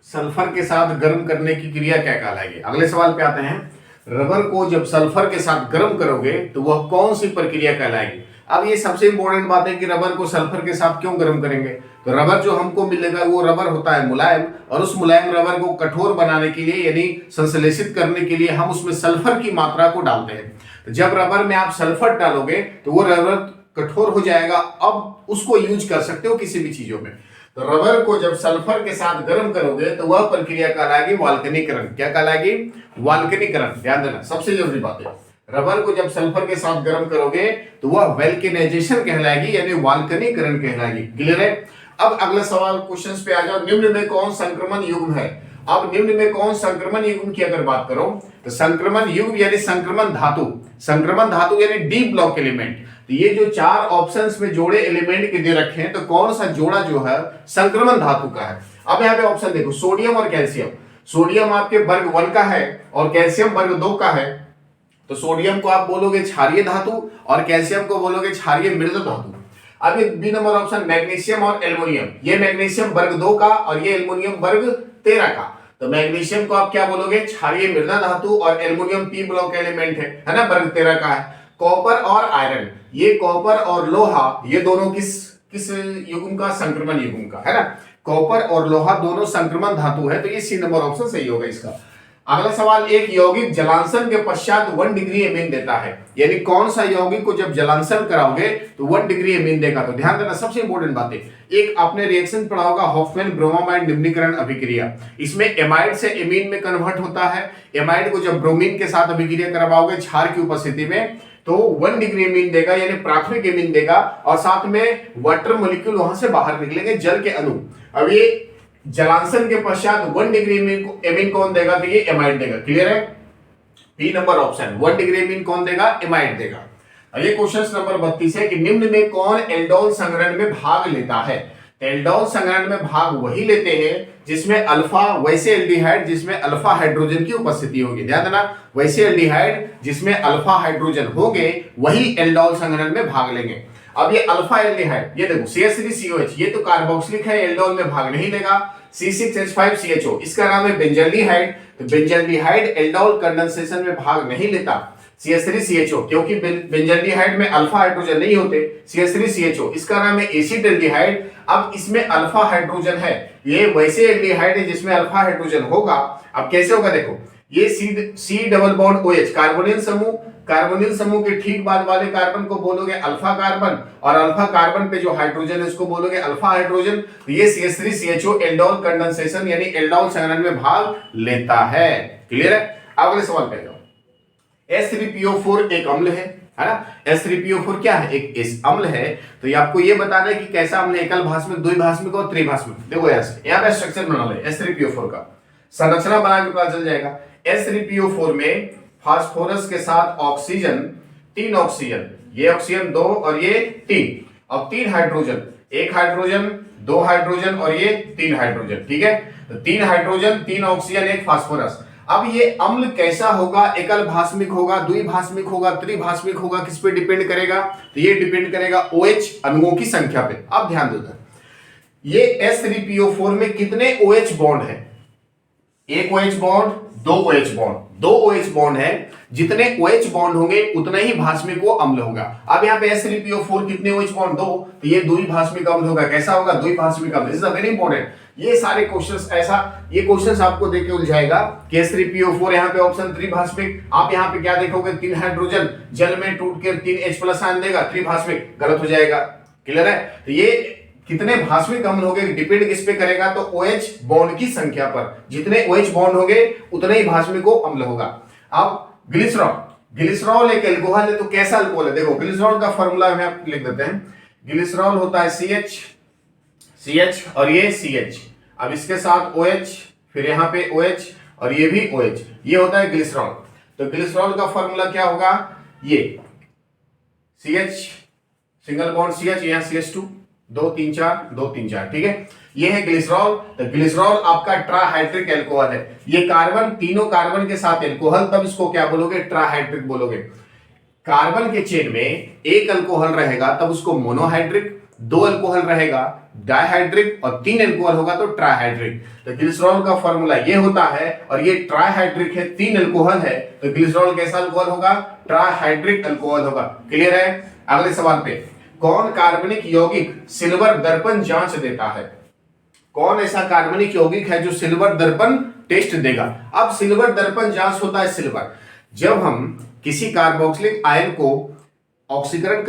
सल्फर के साथ गर्म करने की क्रिया क्या कहलाएगी? अगले सवाल पे आते हैं। रबर को जब सल्फर के साथ गर्म करोगे तो वह कौन सी प्रक्रिया कहलाएगी? अब ये सबसे इंपॉर्टेंट बात है कि रबर को सल्फर के साथ क्यों गर्म करेंगे? तो रबर जो हमको मिलेगा वो रबर होता है मुलायम, और उस मुलायम रबर को कठोर बनाने के लिए यानी संश्लेषित करने के लिए हम उसमें सल्फर की मात्रा को डालते हैं। तो जब रबर में आप सल्फर डालोगे तो वो रबर कठोर हो जाएगा, अब उसको यूज कर सकते हो किसी भी चीजों में। तो रबर को जब सल्फर के साथ गर्म करोगे तो वह प्रक्रिया कहलाएगी वाल्कनीकरण। क्या कहलाएगी? वाल्कनीकरण। ध्यान देना, सबसे जरूरी बात है। रबर को जब सल्फर के साथ गर्म करोगे तो वह वेल्केनाइजेशन कहलाएगी, यानी वाल्कनीकरण कहलाएगी। क्लियर है? अब अगला सवाल क्वेश्चंस पे आ जाओ। निम्न में कौन संक्रमण युग्म है? अब निम्न में कौन संक्रमण युग्म की अगर बात करो तो संक्रमण युग्म यानी संक्रमण धातु यानी डी ब्लॉक एलिमेंट। तो ये जो चार ऑप्शंस में जोड़े एलिमेंट के दे रखे हैं, तो कौन सा जोड़ा जो है संक्रमण धातु का है? अब यहाँ पे ऑप्शन देखो, सोडियम और कैल्शियम। सोडियम आपके वर्ग 1 का है और कैल्शियम वर्ग 2 का है। तो सोडियम को आप बोलोगे क्षारीय धातु और कैल्शियम को बोलोगे क्षारीय मृद धातु। अब ये बी नंबर ऑप्शन मैग्नीशियम और एल्युमिनियम, ये मैग्नीशियम वर्ग 2 का और ये एल्युमिनियम वर्ग 13 का। तो मैग्नीशियम को आप क्या बोलोगे? क्षारीय मृदा धातु और एल्युमिनियम पी ब्लॉक एलिमेंट है ना, वर्ग 13 का है। कॉपर और आयरन, ये कॉपर और लोहा, ये दोनों किस युग्म का? संक्रमण युग्म का, है ना। कॉपर और लोहा दोनों संक्रमण धातु है, तो ये सी नंबर ऑप्शन सही होगा इसका। अगला सवाल, एक यौगिक जलांशन के पश्चात 1 डिग्री एमीन देता है, यानी कौन सा यौगिक को जब जलांशन कराओगे तो 1 डिग्री एमीन देगा? तो ध्यान देना, सबसे इंपॉर्टेंट बात है, एक आपने रिएक्शन पढ़ा होगा हॉफमैन ब्रोमामाइड निम्नीकरण अभिक्रिया। इसमें एमाइड से एमीन में कन्वर्ट होता है। एमाइड को जब ब्रोमीन के साथ अभिक्रिया करवाओगे क्षार की उपस्थिति में तो 1 डिग्री एमीन देगा, यानी प्राथमिक एमीन देगा, और साथ में वाटर मॉलिक्यूल वहां से बाहर निकलेंगे, जल के अणु। अब ये जलांशन के पश्चात 1 डिग्री एमीन कौन देगा? तो ये एमाइड देगा। क्लियर है? B number option, 1 degree amine कौन देगा? एमाइड देगा। ये क्वेश्चन नंबर 32 है कि निम्न में कौन एल्डोल संग्रहण में भाग लेता है? एल्डोल संग्रहण में भाग वही लेते हैं जिसमें अल्फा, वैसे एल्डिहाइड जिसमें अल्फा हाइड्रोजन की उपस्थिति होगी। ध्यान देना, वैसे एल्डिहाइड जिसमें अल्फा हाइड्रोजन होंगे वही एल्डोल संग्रहण में भाग लेंगे। अब ये अल्फा एल्डिहाइड, ये देखो CH3COH, ये तो कार्बोक्सिलिक है, एल्डोल में भाग नहीं लेगा। C6H5CHO, इसका नाम है बेंजल्डिहाइड। तो बेंजल्डिहाइड एल्डोल कंडेंसेशन में भाग नहीं लेता। CH3CHO, क्योंकि बेंजल्डिहाइड में अल्फा हाइड्रोजन नहीं होते। CH3CHO, इसका नाम है एसिडल्डिहाइड। अब इसमें अल्फा हाइड्रोजन है, ये वैसे एल्डिहाइड है जिसमें अल्फा हाइड्रोजन होगा। अब कैसे होगा देखो, ये C double bond OH carbonyl समूह के ठीक बाद वाले कार्बन को बोलोगे अल्फा कार्बन, और अल्फा कार्बन पे जो हाइड्रोजन है इसको बोलोगे अल्फा हाइड्रोजन। तो ये CH3CHO एल्डोल कंडेंसेशन यानी एल्डोल संग्रहण में भाग लेता है। क्लियर है? अगले सवाल पे जाओ। H3PO4 एक अम्ल है ना। H3PO4 क्या है? एक इस अम्ल है। तो ये आपको ये बताना है कि कैसा अम्ल है, एकल भास्मिक, द्विभास्मिक और त्रिभास्मिक। देखो यहाँ पे स्ट्रक्चर बना ले H3PO4 का, संरचना बना के पता चल जाएगा। H3PO4 में फास्फोरस के साथ ऑक्सीजन, 3 ऑक्सीजन, ये ऑक्सीजन 2 और ये 3, अब 3 हाइड्रोजन, 1 हाइड्रोजन, 2 हाइड्रोजन और ये 3 हाइड्रोजन। ठीक है, तो 3 हाइड्रोजन, 3 ऑक्सीजन, 1 फास्फोरस। अब ये अम्ल कैसा होगा? एकल भास्मिक होगा, द्विभास्मिक होगा, त्रिभास्मिक होगा, किस पे डिपेंड करेगा? तो ये डिपेंड करेगा OH अणुओं की संख्या पे। अब ध्यान दो, ये H3PO4 में कितने OH बॉन्ड है? 1 OH bond, 2 OH bond, 2 OH bond है। जितने OH बॉन्ड होंगे उतना ही भास्मिक वो अम्ल होगा। अब यहाँ पे H3PO4 कितने OH बॉन्ड? 2, तो ये द्विभास्मिक अम्ल होगा। कैसा होगा? द्विभास्मिक अम्ल। Is very important. ये सारे क्वेश्चंस ऐसा, ये क्वेश्चंस आपको देके उलझाएगा कि H3PO4 यहाँ पे ऑप्शन त्रिभास्मिक। आप यहाँ पे क्या देखोगे? 3 हाइड्रोजन जल में टूट के 3 H+ आयन देगा, त्रिभास्मिक, गलत हो जाएगा। क्लियर है? तो ये कितने भास्मिक अम्ल होंगे डिपेंड किस पे करेगा? तो OH बॉन्ड की संख्या पर। जितने OH बॉन्ड होंगे उतने ही भास्मिक अम्ल होगा। अब ग्लिसरॉल एक एल्कोहल है, तो कैसा अल्कोहल है? देखो ग्लिसरॉल का फॉर्मूला हम यहाँ लिख देते हैं। ग्लिसरॉल होता है CH और ये CH, अब इसके साथ OH, फिर यहाँ पे OH और ये भी OH, ये होता है ग्लिसरॉल। तो ग्लिसरॉल का फॉर्मूला क्या होगा? ये CH सिंगल बॉन्ड CH, यहाँ CH2, 2 3 4 2 3 4। ठीक है, ये है ग्लिसरॉल। तो ग्लिसरॉल आपका ट्राहाइड्रिक एल्कोहल है। ये कार्बन, तीनों कार्बन के साथ एल्कोहल, तब इसको क्या बोलोगे? ट्राहाइड्रिक बोलोगे। कार्बन के चेन में एक अल्कोहल रहेगा तब उसको मोनोहाइड्रिक, 2 अल्कोहल रहेगा डाइहाइड्रिक, और 3 अल्कोहल होगा तो ट्राइहाइड्रिक। तो ग्लिसरॉल का फॉर्मूला ये होता है, और ये ट्राइहाइड्रिक है, 3 अल्कोहल है, तो ग्लिसरॉल कैसा अल्कोहल होगा? ट्राइहाइड्रिक अल्कोहल होगा। क्लियर है? अगले सवाल पे, कौन कार्बनिक यौगिक सिल्वर दर्पण जांच देता है? कौन ऐसा कार्बनिक यौगिक है जो सिल्वर दर्पण टेस्ट देगा? अब सिल्वर दर्पण जांच होता है सिल्वर, जब हम किसी कार्बोक्सिलिक आयन को ऑक्सीकरण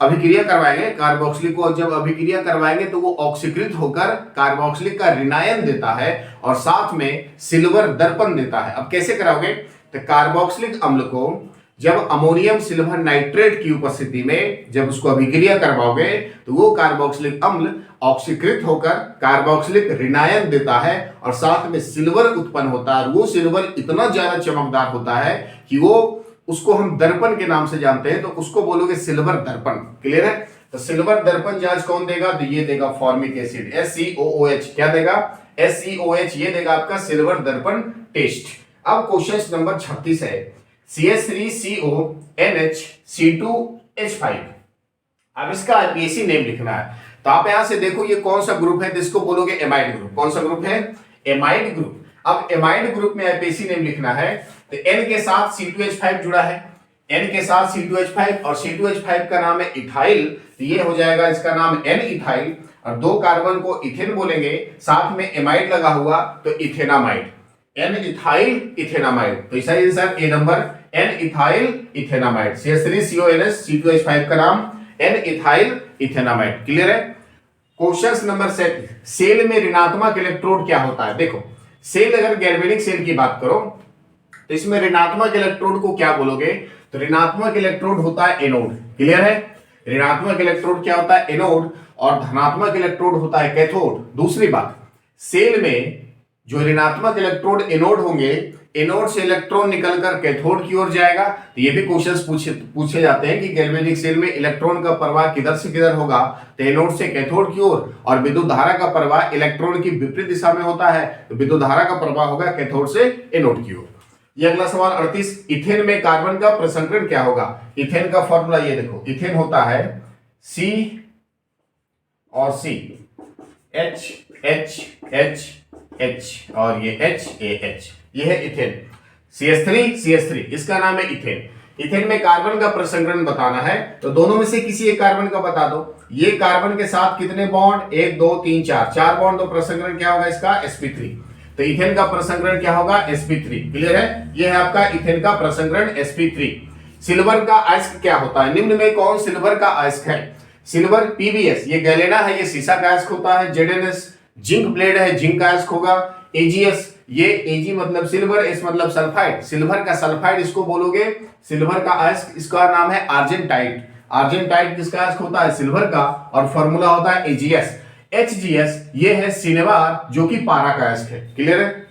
अभिक्रिया करवाएंगे, कार्बोक्सिलिक को जब अभिक्रिया करवाएंगे तो वो ऑक्सीकृत होकर कार्बोक्सिलिक का ऋणायन देता है और साथ में सिल्वर दर्पण देता है। अब कैसे कराओगे? तो कार्बोक्सिलिक अम्ल को जब अमोनियम सिल्वर नाइट्रेट की उपस्थिति में जब उसको अभिक्रिया करवाओगे तो वो कार्बोक्सिलिक अम्ल ऑक्सीकृत होकर कार्बोक्सिलिक ऋणायन देता है और साथ में सिल्वर उत्पन्न होता है। वो सिल्वर इतना ज्यादा चमकदार होता है कि वो उसको हम दर्पण के नाम से जानते हैं, तो उसको बोलोगे सिल्वर दर्पण। क्लियर है? तो सिल्वर दर्पण जांच कौन देगा? तो ये देगा फॉर्मिक एसिड SeOOH। क्या देगा? SeOH। ये देगा आपका सिल्वर दर्पण टेस्ट। अब क्वेश्चन नंबर 36 है CH3CONH C2H5। अब इसका आईपीएसी नेम लिखना है। तो आप यहां से देखो ये कौन सा ग्रुप है, जिसको बोलोगे एमाइड ग्रुप। कौन सा ग्रुप है? Amide group. अब एमाइड ग्रुप में आईपीएसी नेम लिखना है तो N के साथ C2H5 जुड़ा है, N के साथ C2H5 और C2H5 का नाम है इथाइल, तो ये हो जाएगा इसका नाम N इथाइल और दो कार्बन को इथेन बोलेंगे, साथ में एमाइड लगा हुआ तो इथेनामाइड, N इथाइल इथेनामाइड। तो इसका answer A number N ethyl ethanamide. CH3CONH C2H5 का नाम N इथाइल इथेनामाइड। क्लियर है? क्वेश्चन नंबर 7, सेल में ऋणात्मक इलेक्ट्रोड क्या होता है? देखो सेल, अगर गैल्वेनिक सेल की बात करो तो इसमें ऋणात्मक इलेक्ट्रोड को क्या बोलोगे? तो ऋणात्मक इलेक्ट्रोड होता है एनोड। क्लियर है? ऋणात्मक इलेक्ट्रोड क्या होता है? एनोड। और धनात्मक इलेक्ट्रोड होता है कैथोड। दूसरी बात, सेल में जो ऋणात्मक इलेक्ट्रोड एनोड होंगे, एनोड से इलेक्ट्रॉन निकलकर कैथोड की ओर जाएगा। तो ये भी क्वेश्चंस पूछे जाते हैं कि गैल्वेनिक सेल में इलेक्ट्रॉन का प्रवाह किधर से किधर होगा? तो एनोड से कैथोड की ओर, और विद्युत धारा का प्रवाह इलेक्ट्रॉन की विपरीत दिशा में होता है, तो विद्युत धारा का प्रवाह होगा कैथोड से एनोड की ओर। ये अगला सवाल 38, इथेन में कार्बन का प्रसंकरण क्या होगा? इथेन का फॉर्मूला ये देखो, इथेन होता है C और C, H H H H और ये HAH, ये है इथेन। CH3 इसका नाम है इथेन। इथेन में कार्बन का प्रसंकरण बताना है तो दोनों में से किसी एक कार्बन का बता दो। ये कार्बन के साथ कितने बॉन्ड? 1 2 3 4 बॉन्ड, तो प्रसंकरण क्या होगा इसका? sp3। तो इथेन का प्रसंकरण क्या होगा? sp3। क्लियर है? ये है आपका इथेन का प्रसंकरण sp3। सिल्वर का अयस्क क्या होता है? निम्न में कौन सिल्वर का अयस्क है? सिल्वर PbS, ये गैलेना है, ये सीसा का अयस्क होता है। ZnS जिंक ब्लेड है, जिंक का अयस्क होगा। AgS, ये Ag मतलब सिल्वर, S मतलब सल्फाइड, सिल्वर का सल्फाइड इसको बोलोगे सिल्वर का अयस्क। इसका नाम है आर्जेंटाइट। आर्जेंटाइट किसका अयस्क होता है? सिल्वर का, और फॉर्मूला होता है AgS। HgS ये है सिनेवार, जो कि पारा का अयस्क है। क्लियर है?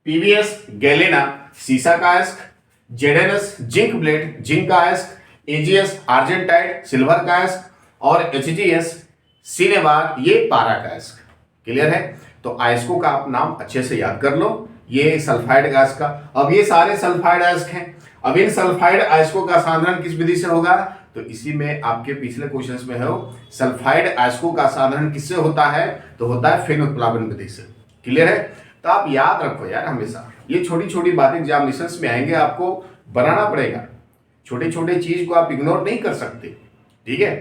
PbS गैलेना सीसा का अयस्क, ZnS जिंक ब्लेड, जिंक का अयस्क, AgS आर्जेंटाइट सिल्वर का अयस्क, और HgS सिनेवार ये पारा का अयस्क। क्लियर है? तो अयस्कों का आप नाम अच्छे से याद कर लो। ये सल्फाइड गैस का, अब ये सारे सल्फाइड अयस्क हैं। अब इन सल्फाइड अयस्कों का साधारण किस विधि से होगा? तो इसी में आपके पिछले क्वेश्चंस में है, सल्फाइड अयस्कों का साधारण किससे होता है? तो होता है फेन उत्प्लावन विधि से। क्लियर है? तो आप याद रखो यार, हमेशा ये छोटी छोटी बातें एग्जामिनेशंस में आएंगे, आपको बनाना पड़ेगा। छोटे छोटे चीज को आप इग्नोर नहीं कर सकते। ठीक है?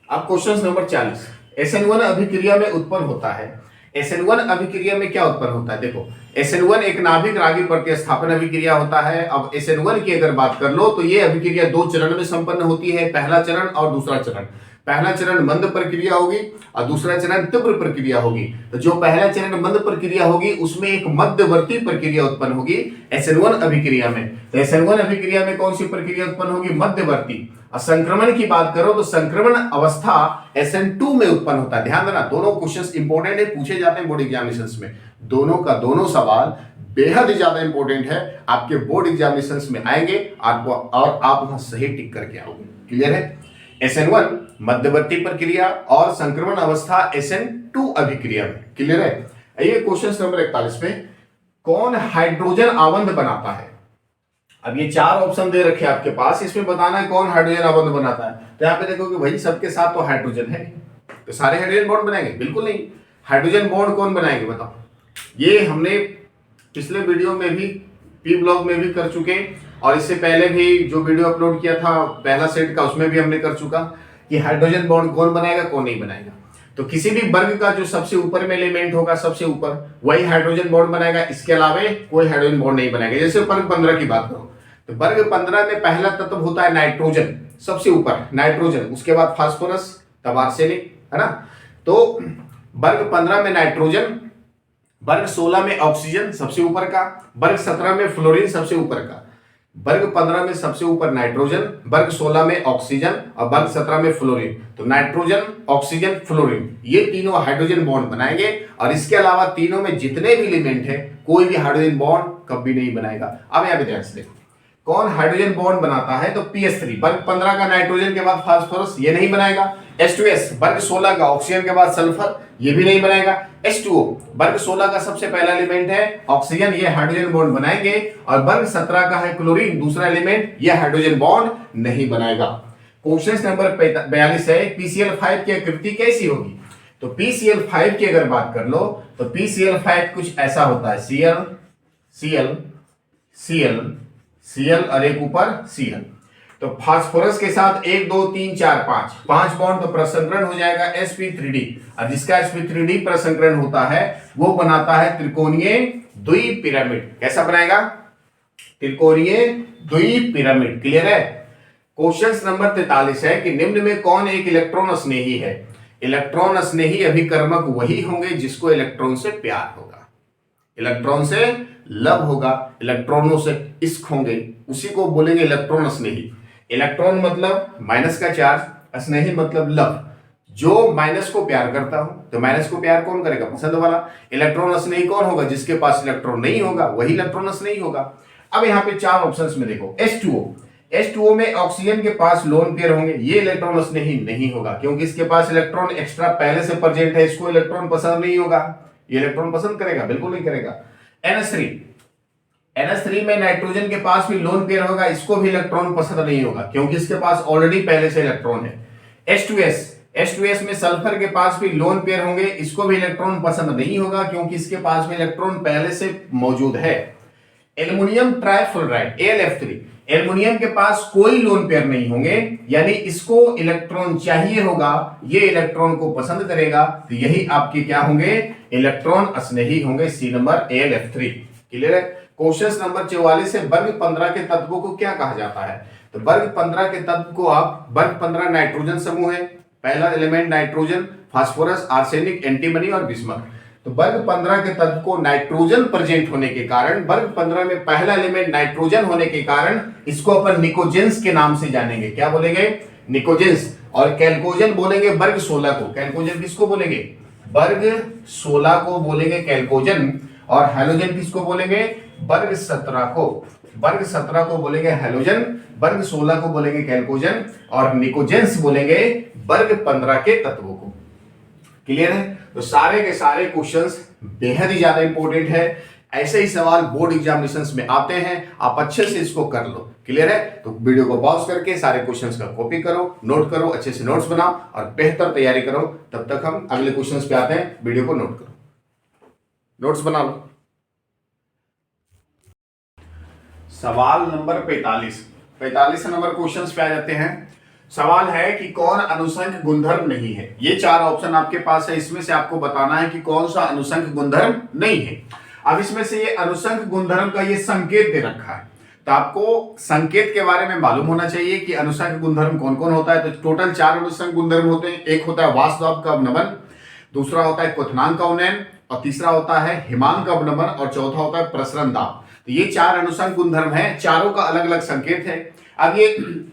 अब क्वेश्चन नंबर 40, SN1 अभिक्रिया में उत्पन्न होता है। SN1 अभिक्रिया में क्या उत्पन्न होता है? देखो SN1 एक नाभिक रागी प्रतिस्थापन अभिक्रिया होता है। अब SN1 की अगर बात कर लो तो ये अभिक्रिया 2 चरण में संपन्न होती है, पहला चरण और दूसरा चरण। पहला चरण मंद प्रक्रिया होगी और दूसरा चरण तीव्र प्रक्रिया होगी। तो जो पहला चरण मंद प्रक्रिया होगी उसमें एक मध्यवर्ती प्रक्रिया उत्पन्न होगी SN1 अभिक्रिया में। तो SN1 अभिक्रिया में कौन सी प्रक्रिया उत्पन्न होगी? मध्यवर्ती। और संक्रमण की बात करो तो संक्रमण अवस्था SN2 में उत्पन्न होता है। ध्यान देना, दोनों क्वेश्चंस इंपॉर्टेंट है, पूछे जाते हैं बोर्ड एग्जामिनेशंस में। दोनों का दोनों सवाल बेहद ज्यादा इंपॉर्टेंट है, आपके बोर्ड एग्जामिनेशंस में आएंगे आपको, और आप वहां सही टिक करके आओगे। क्लियर है? SN1 मध्यवर्ती प्रक्रिया और संक्रमण अवस्था SN2 अभिक्रिया में। क्लियर है? ये क्वेश्चन नंबर 41 में कौन हाइड्रोजन आवंध बनाता है? अब ये 4 ऑप्शन दे रखे आपके पास, इसमें बताना है कौन हाइड्रोजन आवंध बनाता है। तो यहाँ पे देखो कि भाई सबके साथ तो हाइड्रोजन है, तो सारे हाइड्रोजन बॉन्ड बनाएंगे? बिल्कुल नहीं। हाइड्रोजन बॉन्ड कौन बनाएंगे बताओ? ये हमने पिछले वीडियो में भी, पी ब्लॉग में भी कर चुके, और इससे पहले भी जो वीडियो अपलोड किया था पहला सेट का, उसमें भी हमने कर चुका कि हाइड्रोजन बॉन्ड कौन बनाएगा कौन नहीं बनाएगा। तो किसी भी वर्ग का जो सबसे ऊपर में एलिमेंट होगा, सबसे ऊपर, वही हाइड्रोजन बॉन्ड बनाएगा, इसके अलावा कोई हाइड्रोजन बॉन्ड नहीं बनाएगा। जैसे वर्ग 15 की बात करो तो वर्ग 15 में पहला तत्व होता है नाइट्रोजन, सबसे ऊपर नाइट्रोजन, उसके बाद फास्फोरस, तब आर्सेनिक, है ना। तो वर्ग 15 में नाइट्रोजन, वर्ग 16 में ऑक्सीजन सबसे ऊपर का, वर्ग 17 में फ्लोरीन सबसे ऊपर का, वर्ग 15 में सबसे ऊपर नाइट्रोजन, वर्ग 16 में ऑक्सीजन और वर्ग 17 में फ्लोरीन। तो नाइट्रोजन, ऑक्सीजन, फ्लोरीन ये तीनों हाइड्रोजन बॉन्ड बनाएंगे और इसके अलावा तीनों में जितने भी एलिमेंट है कोई भी हाइड्रोजन बॉन्ड कभी नहीं बनाएगा। अब यहां पे ध्यान से देखो कौन हाइड्रोजन बॉन्ड बनाता है, तो pH3 वर्ग 15 का नाइट्रोजन के बाद फास्फोरस ये नहीं बनाएगा, H2S वर्ग 16 का ऑक्सीजन के बाद सल्फर ये भी नहीं बनाएगा, H2O वर्ग 16 का सबसे पहला एलिमेंट है ऑक्सीजन ये हाइड्रोजन बॉन्ड बनाएंगे और वर्ग 17 का है क्लोरीन दूसरा एलिमेंट ये हाइड्रोजन बॉन्ड नहीं बनाएगा। क्वेश्चन नंबर 42 है PCl5 की आकृति कैसी होगी, तो PCl5 की अगर बात कर लो तो PCl5 कुछ ऐसा होता है Cl Cl Cl Cl और एक ऊपर Cl। तो फास्फोरस के साथ 1 2 3 4 5 बॉन्ड तो प्रसंकरण हो जाएगा sp3d और जिसका sp3d प्रसंकरण होता है वो बनाता है त्रिकोणीय द्विपिरामिड। कैसा बनाएगा, त्रिकोणीय द्विपिरामिड। क्लियर है। क्वेश्चन नंबर 43 है कि निम्न में कौन एक इलेक्ट्रॉन स्नेही है। इलेक्ट्रॉन स्नेही अभिकर्मक वही होंगे जिसको इलेक्ट्रॉन से प्यार होगा, इलेक्ट्रॉन से लव होगा, इलेक्ट्रॉनों से इश्क होंगे, उसी को बोलेंगे इलेक्ट्रॉन स्नेही। इलेक्ट्रॉन मतलब माइनस का चार्ज, स्नेही मतलब लव, जो माइनस को प्यार करता हो। तो माइनस को प्यार कौन करेगा, पसंद वाला। इलेक्ट्रॉन स्नेही कौन होगा, जिसके पास इलेक्ट्रॉन नहीं होगा वही इलेक्ट्रॉन स्नेही होगा। अब यहाँ पे चार ऑप्शंस में देखो, H2O में ऑक्सीजन के पास लोन पेयर होंगे, ये इलेक्ट्रॉन स्नेही नहीं होगा क्योंकि इसके पास इलेक्ट्रॉन एक्स्ट्रा पहले से प्रेजेंट है, इसको इलेक्ट्रॉन पसंद नहीं होगा। ये इलेक्ट्रॉन पसंद करेगा, बिल्कुल नहीं करेगा। NH3 में नाइट्रोजन के पास भी लोन पेयर होगा, इसको भी इलेक्ट्रॉन पसंद नहीं होगा क्योंकि इसके पास ऑलरेडी पहले से इलेक्ट्रॉन है। H2S में सल्फर के पास भी लोन पेयर होंगे, इसको भी इलेक्ट्रॉन पसंद नहीं होगा क्योंकि इसके पास में इलेक्ट्रॉन पहले से मौजूद है। एल्युमिनियम ट्राइफ्लोराइड AlF3, एल्युमिनियम के पास कोई लोन पेयर नहीं होंगे, यानी इसको इलेक्ट्रॉन चाहिए होगा, ये इलेक्ट्रॉन को पसंद करेगा, तो यही आपके क्या होंगे, इलेक्ट्रॉन स्नेही होंगे। C number AlF3। क्लियर है। क्वेश्चन नंबर 44 है वर्ग 15 के तत्वों को क्या कहा जाता है। तो वर्ग 15 के तत्व को आप, वर्ग 15 नाइट्रोजन समूह है, पहला element nitrogen, phosphorus, arsenic, antimony और बिस्मथ। तो वर्ग 15 के तत्व को नाइट्रोजन प्रेजेंट होने के कारण, वर्ग 15 में पहला एलिमेंट नाइट्रोजन होने के कारण इसको अपन निकोजेंस के नाम से जानेंगे। क्या बोलेंगे, निकोजेंस। और कैल्कोजन बोलेंगे वर्ग 16 को। कैल्कोजन किसको बोलेंगे, वर्ग 16 को बोलेंगे कैल्कोजन। और हैलोजन किसको बोलेंगे, वर्ग 17 को। वर्ग 17 को बोलेंगे हैलोजन, वर्ग 16 को बोलेंगे कैल्कोजन और निकोजेंस बोलेंगे वर्ग 15 के तत्वों को। क्लियर है। तो सारे के सारे क्वेश्चंस बेहद ही ज्यादा इंपॉर्टेंट है, ऐसे ही सवाल बोर्ड एग्जामिनेशंस में आते हैं, आप अच्छे से इसको कर लो। क्लियर है। तो वीडियो को पॉज करके सारे क्वेश्चंस का कॉपी करो, नोट करो, अच्छे से नोट्स बनाओ और बेहतर तैयारी करो। तब तक हम अगले क्वेश्चंस पे आते हैं। वीडियो को नोट करो, नोट्स बना लो। सवाल नंबर 45 नंबर क्वेश्चन पे आ जाते हैं। सवाल है कि कौन अनुसंग गुणधर्म नहीं है। ये चार ऑप्शन आपके पास है, इसमें से आपको बताना है कि कौन सा अनुसंग गुणधर्म नहीं है। अब इसमें से ये अनुसंग गुणधर्म का ये संकेत दे रखा है, तो आपको संकेत के बारे में मालूम होना चाहिए कि अनुसंग गुणधर्म कौन कौन होता है। तो टोटल 4 अनुसंग गुणधर्म होते हैं। एक होता है वाष्प का अवनमन, दूसरा होता है क्वथनांक का उन्नयन और तीसरा होता है हिमांक का अवनमन और चौथा होता है प्रसरण दाब। तो ये 4 अनुसंग गुणधर्म है, चारों का अलग अलग संकेत है। अब ये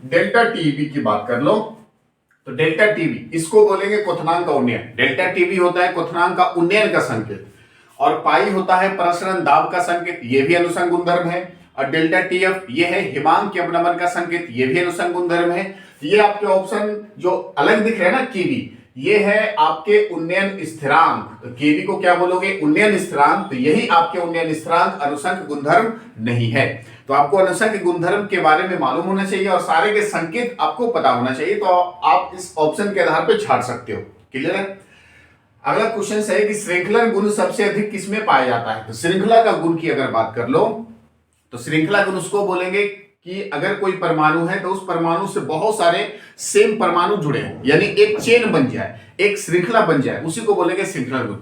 डेल्टा टीबी की बात कर लो, तो डेल्टा टीबी इसको बोलेंगे क्वथनांक का उन्नयन। डेल्टा टीबी होता है क्वथनांक का उन्नयन का संकेत और पाई होता है प्रसरण दाब का संकेत, ये भी अनुसंग गुणधर्म है। और डेल्टा टीएफ ये है हिमांक के अवनमन का संकेत, ये भी अनुसंग गुणधर्म है। ये आपके ऑप्शन जो अलग दिख रहे हैं ना, केबी, ये है आपके उन्नयन स्थिरांक। तो केबी को क्या बोलोगे, उन्नयन स्थिरांक। तो यही आपके उन्नयन स्थिरांक अनुसंग गुणधर्म नहीं है। तो आपको अनुसंग गुणधर्म के बारे में मालूम होना चाहिए और सारे के संकेत आपको पता होना चाहिए, तो आप इस ऑप्शन के आधार पर छाट सकते हो। क्लियर है। अगला क्वेश्चन है कि श्रृंखला गुण सबसे अधिक किसमें पाया जाता है। तो श्रृंखला का गुण की अगर बात कर लो, तो श्रृंखला गुण उसको बोलेंगे कि अगर कोई परमाणु है तो उस परमाणु से बहुत सारे सेम परमाणु जुड़े हो, यानी एक चेन बन जाए, एक श्रृंखला बन जाए, उसी को बोलेंगे श्रृंखला गुण।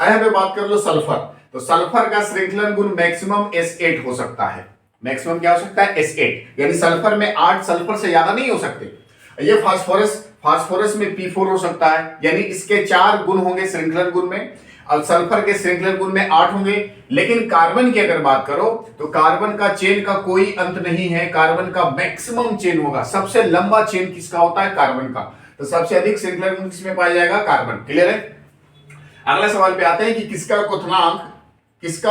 यहां पे बात कर लो सल्फर, तो सल्फर का श्रृंखला गुण मैक्सिमम S8 हो सकता है। मैक्सिमम क्या हो सकता है, S8, यानी सल्फर में 8 सल्फर से ज्यादा नहीं हो सकते। ये फास्फोरस में P4 हो सकता है, यानी इसके 4 गुण होंगे श्रृंखला गुण में। और सल्फर के श्रृंखलन गुण में 8 होंगे। लेकिन कार्बन की अगर बात करो तो कार्बन का चेन का कोई अंत नहीं है, कार्बन का मैक्सिमम चेन होगा। सबसे लंबा चेन किसका होता है? कार्बन का। तो सबसे अधिक श्रृंखलन गुण किसमें पाया जाएगा? कार्बन। क्लियर है? अगला सवाल पे आते हैं कि किसका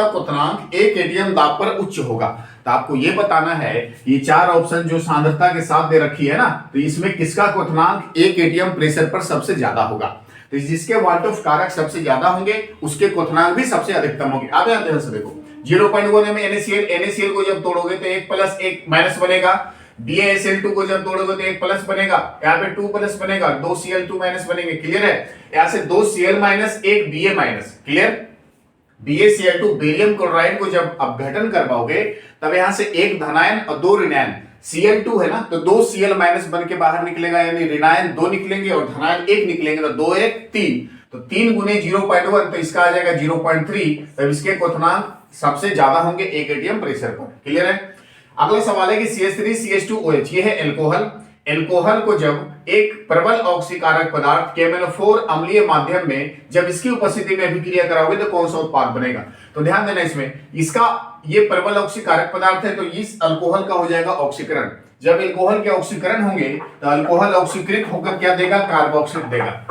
क्वथनांक 1 एटीएम दाब पर उच्च होगा। तो आपको ये बताना है, ये 4 ऑप्शन जो सांद्रता के साथ दे रखी है ना, तो इसमें किसका क्वथनांक 1 एटीएम प्रेशर पर सबसे ज्यादा होगा। तो जिसके वाट ऑफ कारक सबसे ज्यादा होंगे उसके क्वथनांक भी सबसे अधिकतम होंगे। आप ध्यान से देखो 0.1 में NaCl को जब तोड़ोगे तो 1 प्लस 1 माइनस बनेगा। BaSL2 को जब तोड़ोगे तो 1 प्लस बनेगा, यहाँ पे 2 प्लस बनेगा, 2 Cl2 माइनस बनेंगे। क्लियर है? यहाँ से 2 Cl minus 1 Ba minus. Clear? BaCl2 barium chloride को जब अपघटन करवाओगे तब यहां से 1 धनायन और 2 ऋणायन, Cl2 है ना, तो 2 Cl माइनस बन के बाहर निकलेगा, यानी ऋणायन 2 निकलेंगे और धनायन 1 निकलेंगे, तो 2 1 3, तो 3 गुने 0.1 तो इसका आ जाएगा 0.3। तब इसके क्वथनांक सबसे ज्यादा होंगे 1 एटीएम प्रेशर पर। क्लियर है? अगला सवाल है कि CH3CH2OH ये है एल्कोहल। एल्कोहल को जब एक प्रबल ऑक्सीकारक पदार्थ KMnO4 अम्लीय माध्यम में जब इसकी उपस्थिति में अभिक्रिया कराओगे तो कौन सा उत्पाद बनेगा? तो ध्यान देना इसमें, इसका ये प्रबल ऑक्सीकारक पदार्थ है तो इस अल्कोहल का हो जाएगा ऑक्सीकरण। जब एल्कोहल के ऑक्सीकरण होंगे तो अल्कोहल ऑक्सीकृत होकर क्या देगा? कार्बोक्सिल देगा।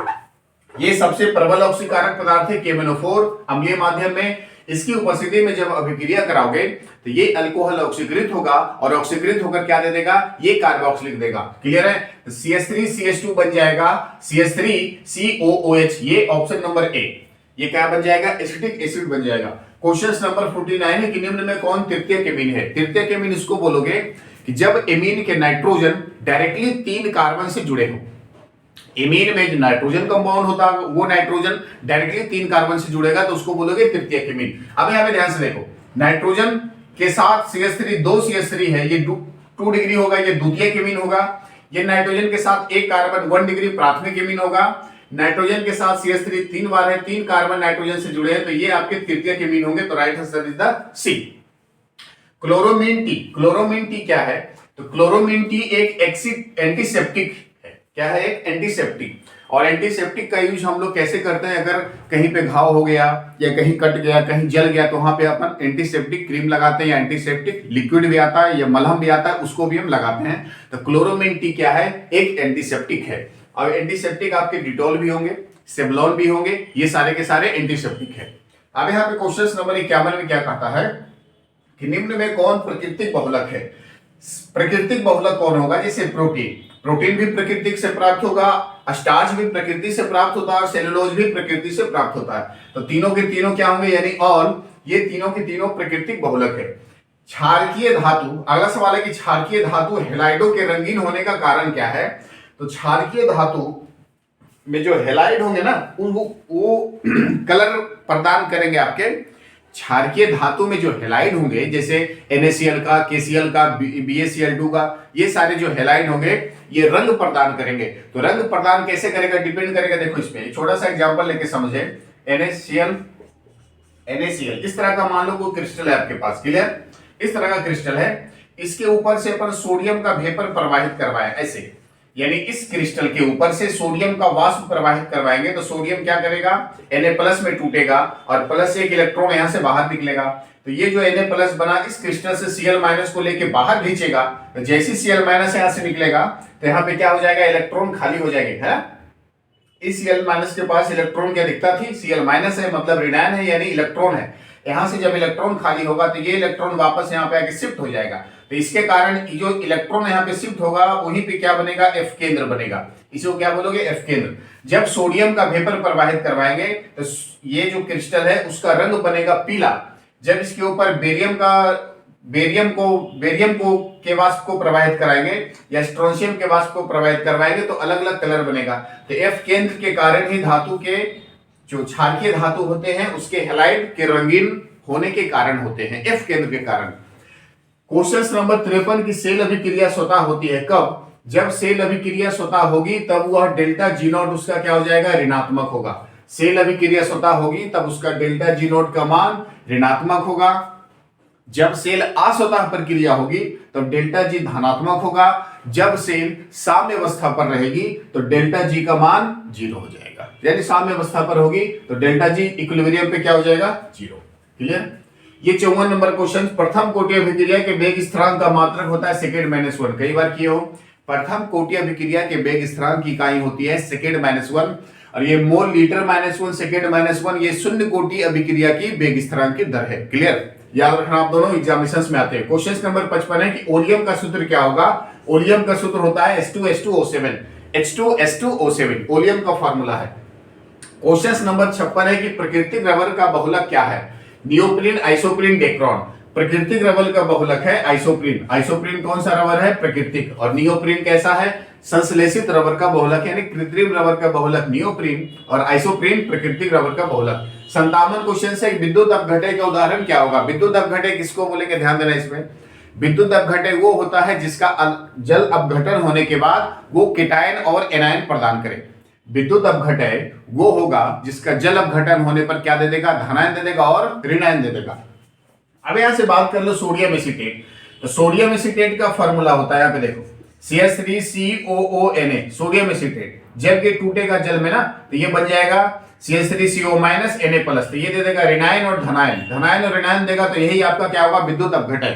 ये सबसे प्रबल ऑक्सीकारक पदार्थ है KMnO4 अम्लीय माध्यम में, इसकी उपस्थिति में जब अभिक्रिया कराओगे तो ये अल्कोहल ऑक्सीकृत होगा और ऑक्सीकृत होकर क्या दे देगा? ये कार्बोक्सिलिक देगा। क्लियर है? तो CH3CH2 बन जाएगा CH3COOH, ये ऑप्शन नंबर ए। ये क्या बन जाएगा? एसिटिक एसिड बन जाएगा। क्वेश्चन नंबर 49 है कि निम्न में कौन तृतीयक एमीन है? तृतीयक एमीन इसको बोलोगे कि जब एमीन के नाइट्रोजन डायरेक्टली 3 कार्बन से जुड़े हो। एमीन में जो नाइट्रोजन कंपाउंड होता है वो नाइट्रोजन डायरेक्टली 3 कार्बन से जुड़ेगा तो उसको बोलोगे तृतीयक एमीन। अब यहाँ पे ध्यान से देखो, नाइट्रोजन के साथ CH3 2 CH3 है, ये 2 डिग्री होगा, ये द्वितीयक एमीन होगा। ये नाइट्रोजन के साथ 1 कार्बन 1 डिग्री प्राथमिक एमीन होगा। नाइट्रोजन के साथ CH3 3 बार है, 3 कार्बन नाइट्रोजन से जुड़े हैं तो ये आपके तृतीयक एमीन होंगे। तो right answer is the C. Chloramine T. Chloramine T क्या है? तो क्लोरोमीन टी एक एंटीसेप्टिक है। क्या है? एक एंटीसेप्टिक। और एंटीसेप्टिक का यूज हम लोग कैसे करते हैं? अगर कहीं पे घाव हो गया या कहीं कट गया, कहीं जल गया तो वहां पे अपन एंटीसेप्टिक क्रीम लगाते हैं, या एंटीसेप्टिक लिक्विड भी आता है या मलहम भी आता है, उसको भी हम लगाते हैं। तो क्लोरोमीन टी क्या है? एक एंटीसेप्टिक है। और एंटीसेप्टिक आपके डिटॉल भी होंगे, सेवलॉन भी होंगे, ये सारे के सारे एंटीसेप्टिक है। अब यहाँ पे क्वेश्चन नंबर 51 में क्या कहता है कि निम्न में कौन प्राकृतिक बहुलक है? प्राकृतिक बहुलक कौन होगा? जैसे प्रोटीन। प्रोटीन भी प्रकृति से प्राप्त होगा, स्टार्च भी प्रकृति से प्राप्त होता है और सेलुलोज भी प्रकृति से प्राप्त होता है। तो तीनों के तीनों क्या होंगे? यानी ऑल, ये तीनों के तीनों प्राकृतिक बहुलक है। क्षारकीय धातु। अगला सवाल है कि क्षारकीय धातु हेलाइडों के रंगीन होने का कारण क्या है? तो क्षारकीय धातु में जो हेलाइड होंगे ना वो कलर प्रदान करेंगे आपके। क्षारकीय धातु में जो हेलाइड होंगे जैसे NaCl का, KCl का, BaCl2 का, ये सारे जो हेलाइड होंगे ये रंग प्रदान करेंगे। तो रंग प्रदान कैसे करेगा? डिपेंड करेगा। देखो इसमें छोटा सा एग्जांपल लेके समझे। NaCl इस तरह का मान लो कोई क्रिस्टल है आपके पास। क्लियर? इस तरह का क्रिस्टल है, इसके ऊपर से अपन सोडियम का वेपर प्रवाहित करवाएं ऐसे, यानी इस क्रिस्टल के ऊपर से सोडियम का वाष्प प्रवाहित करवाएंगे तो सोडियम क्या करेगा? Na+ में टूटेगा और प्लस 1 इलेक्ट्रॉन यहां से बाहर निकलेगा। तो ये जो Na+ बना इस क्रिस्टल से Cl- को लेके बाहर खींचेगा, तो जैसे Cl- यहां से निकलेगा तो यहाँ पे क्या हो जाएगा? इलेक्ट्रॉन खाली हो जाएंगे, है ना? इस Cl- के पास इलेक्ट्रॉन क्या दिखता थी? Cl- है, मतलब ऋणायन है यानी इलेक्ट्रॉन है। यहां से जब इलेक्ट्रॉन खाली होगा तो ये इलेक्ट्रॉन वापस यहाँ पे आके शिफ्ट हो जाएगा। तो इसके कारण जो इलेक्ट्रॉन यहाँ पे शिफ्ट होगा वहीं पे क्या बनेगा? F केंद्र बनेगा। इसको क्या बोलोगे? F केंद्र। जब सोडियम का वेपर प्रवाहित करवाएंगे तो ये जो क्रिस्टल है उसका रंग बनेगा पीला। जब इसके ऊपर बेरियम को के वाष्प को प्रवाहित कराएंगे या स्ट्रोंशियम के वाष्प को प्रवाहित करवाएंगे तो अलग अलग कलर बनेगा। तो F केंद्र के कारण ही धातु के जो क्षारकीय धातु होते हैं उसके हेलाइड के रंगीन होने के कारण होते हैं, F केंद्र के कारण। क्वेश्चन नंबर 53 की सेल अभिक्रिया स्वतः होती है कब? जब सेल अभिक्रिया स्वतः होगी तब वह डेल्टा G0 उसका क्या हो जाएगा? ऋणात्मक होगा। सेल अभिक्रिया स्वतः होगी तब उसका डेल्टा G0 का मान ऋणात्मक होगा। जब सेल अस्वतः प्रक्रिया होगी तब डेल्टा G धनात्मक होगा। जब सेल साम्य अवस्था पर रहेगी तो डेल्टा G का मान 0 हो जाएगा। यानी साम्य अवस्था पर होगी तो डेल्टा जी इक्विलिब्रियम पे क्या हो जाएगा, 0। क्लियर। ये 54 नंबर क्वेश्चन, प्रथम कोटि अभिक्रिया के वेग स्थिरांक का मात्रक होता है सेकेंड -1। कई बार किए हो। प्रथम कोटि अभिक्रिया के वेग स्थिरांक की इकाई होती है सेकेंड -1 और ये मोल लीटर -1 सेकेंड -1 ये शून्य कोटि अभिक्रिया की वेग स्थिरांक की दर है। क्लियर, याद रखना, आप दोनों एग्जामिनेशंस में आते हैं। क्वेश्चन नंबर 55 है कि ओलियम का सूत्र क्या होगा। ओलियम का सूत्र होता है H2H2O7। H2H2O7 ओलियम का फार्मूला है। क्वेश्चन नंबर 56 है कि प्राकृतिक रबर का बहुलक क्या है। Neoprene, isoprene, Dacron. प्राकृतिक रबर का बहुलक है आइसोप्रीन। आइसोप्रीन कौन सा रबर है, प्राकृतिक। और नियोप्रीन कैसा है, संश्लेषित रबर का बहुलक, यानी कृत्रिम रबर का बहुलक नियोप्रीन और आइसोप्रीन प्राकृतिक रबर का बहुलक। 57 क्वेश्चन से विद्युत अपघटय का उदाहरण क्या होगा। विद्युत अपघटय किसको बोलेंगे, ध्यान देना इसमें। विद्युत अपघटय वो होता है जिसका जल अपघटन होने के बाद वो केटायन और एनायन प्रदान करे। विद्युत अपघटय वो होगा जिसका जल अपघटन होने पर क्या दे देगा, धनायन दे देगा और ऋणायन दे देगा। अब यहां से बात कर लो सोडियम एसीटेट। तो सोडियम एसीटेट का फॉर्मूला होता है, यहाँ पे देखो CH3COONA सोडियम एसीटेट। जब ये टूटेगा जल में ना तो ये बन जाएगा CH3CO- Na+। तो ये दे देगा ऋणायन और धनायन, धनायन और ऋणायन देगा तो यही आपका क्या होगा, विद्युत अपघटन।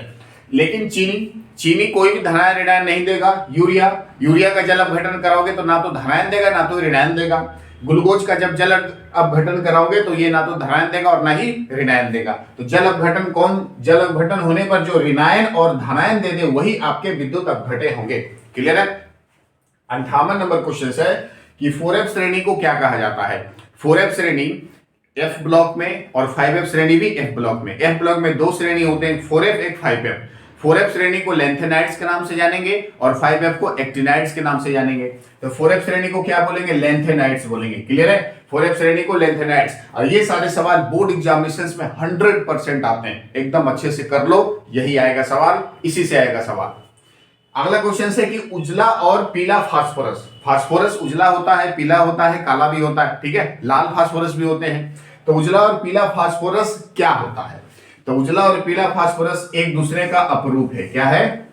लेकिन चीनी कोई भी धनायन ऋणायन नहीं देगा। यूरिया का जल अपघटन कराओगे तो ना तो धनायन देगा ना तो ऋणायन देगा। ग्लूकोज का जब जल अपघटन कराओगे तो ये ना तो धनायन देगा और ना ही ऋणायन देगा। तो जल अपघटन होने पर जो ऋणायन और धनायन दे दे वही आपके विद्युत अपघटय होंगे। क्लियर है। 58 नंबर क्वेश्चन है कि 4f श्रेणी को क्या कहा जाता है। 4f श्रेणी F ब्लॉक में और 5f श्रेणी भी F ब्लॉक में। F ब्लॉक में दो श्रेणी होते हैं, 4f एक 5f। 4f श्रेणी को लेंथेनाइड्स के नाम से जानेंगे और 5f को एक्टिनाइड्स के नाम से जानेंगे। तो 4f श्रेणी को क्या बोलेंगे, लेंथेनाइड्स बोलेंगे। क्लियर है, 4f श्रेणी को लेंथेनाइड्स। और ये सारे सवाल बोर्ड एग्जामिनेशंस में 100% आते हैं, एकदम अच्छे से कर लो, यही आएगा सवाल, इसी से आएगा सवाल। अगला क्वेश्चन है कि उजला और पीला फास्फोरस। फास्फोरस उजला होता है, पीला होता है, काला भी होता है, ठीक है, लाल फास्फोरस भी होते हैं। तो उजला और पीला फास्फोरस क्या होता है। तो उजला और पीला फास्फोरस एक दूसरे का अपरूप है। क्या है,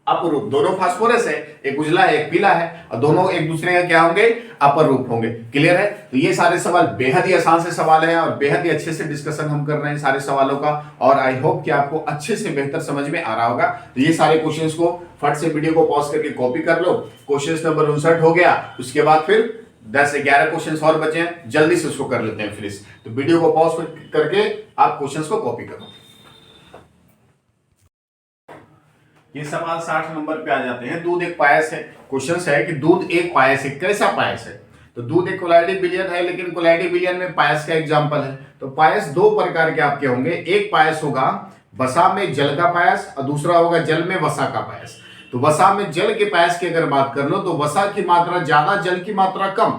अपरूप। दोनों फास्फोरस है, एक उजला है एक पीला है और दोनों एक दूसरे का क्या होंगे, अपरूप होंगे। क्लियर है। तो ये सारे सवाल बेहद ही आसान से सवाल हैं और बेहद ही अच्छे से डिस्कशन हम कर रहे हैं सारे सवालों का और आई होप कि आपको अच्छे से बेहतर समझ में आ रहा होगा। तो ये सारे क्वेश्चंस को फट से वीडियो को पॉज करके कॉपी कर लो। क्वेश्चन नंबर 59 हो गया, उसके बाद फिर 10-11 क्वेश्चन और बचे हैं, जल्दी से उसको कर लेते हैं फिनिश। तो वीडियो को पॉज करके आप क्वेश्चन को कॉपी करो। ये सवाल 60 नंबर पे आ जाते हैं। दूध एक पायस है। क्वेश्चन है कि दूध एक पायस है, कैसा पायस है। तो दूध एक कोलाइडी बिलियन है, लेकिन कोलाइडी बिलियन में पायस का एग्जांपल है। तो पायस दो प्रकार के आपके होंगे, एक पायस होगा वसा में जल का पायस और दूसरा होगा जल में वसा का पायस। तो वसा में जल के पायस की अगर बात कर लो तो वसा की मात्रा ज्यादा, जल की मात्रा कम।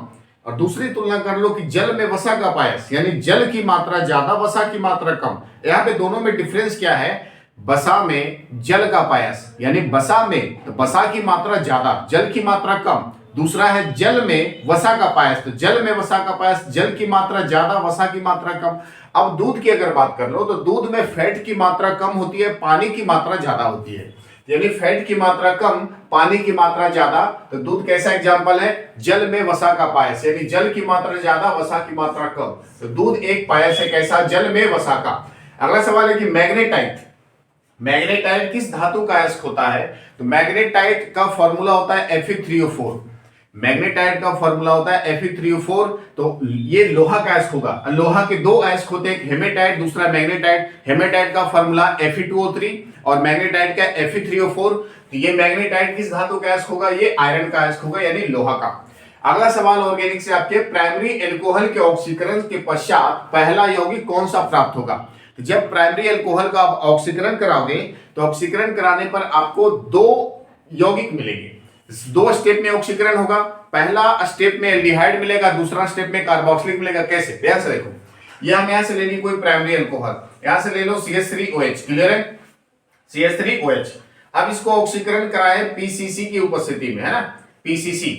और दूसरी तुलना कर लो कि जल में वसा का पायस, यानी जल की मात्रा ज्यादा, वसा की मात्रा कम। यहाँ पे दोनों में डिफरेंस क्या है, वसा में जल का पायस यानी वसा में तो वसा की मात्रा ज्यादा, जल की मात्रा कम। दूसरा है जल में वसा का पायस, तो जल में वसा का पायस, जल की मात्रा ज्यादा, वसा की मात्रा कम। अब दूध की अगर बात कर लो तो दूध में फैट की मात्रा कम होती है, पानी की मात्रा ज्यादा होती है। यानी फैट की मात्रा कम, पानी की मात्रा ज्यादा। तो दूध कैसा एग्जाम्पल है, जल में वसा का पायस, यानी जल की मात्रा ज्यादा, वसा की मात्रा कम। तो दूध एक पायस है, कैसा, जल में वसा का। अगला सवाल है कि मैग्नेटाइट, मैग्नेटाइट किस धातु का अयस्क होता है। तो मैग्नेटाइट का फॉर्मूला होता है Fe3O4। मैग्नेटाइट का फॉर्मूला होता है Fe3O4। तो ये लोहा का अयस्क होगा। लोहा के दो अयस्क होते हैं, एक हेमेटाइट दूसरा मैग्नेटाइट। हेमेटाइट का फॉर्मूला Fe2O3 और मैग्नेटाइट का Fe3O4। तो ये मैग्नेटाइट किस धातु का अयस्क होगा, ये आयरन का अयस्क होगा, यानी लोहा का। अगला सवाल ऑर्गेनिक से आपके, प्राइमरी एल्कोहल के ऑक्सीकरण के पश्चात पहला यौगिक कौन सा प्राप्त होगा। जब प्राइमरी अल्कोहल का आप ऑक्सीकरण कराओगे तो ऑक्सीकरण कराने पर आपको दो यौगिक मिलेंगे। दो स्टेप में ऑक्सीकरण होगा, पहला स्टेप में एल्डिहाइड मिलेगा, दूसरा स्टेप में कार्बोक्सिलिक मिलेगा। कैसे, ध्यान से देखो, ये हम यहां से ले ली कोई प्राइमरी अल्कोहल, यहां से ले लो CH3OH। क्लियर है, CH3OH। अब इसको ऑक्सीकरण कराए PCC की उपस्थिति में, है ना, PCC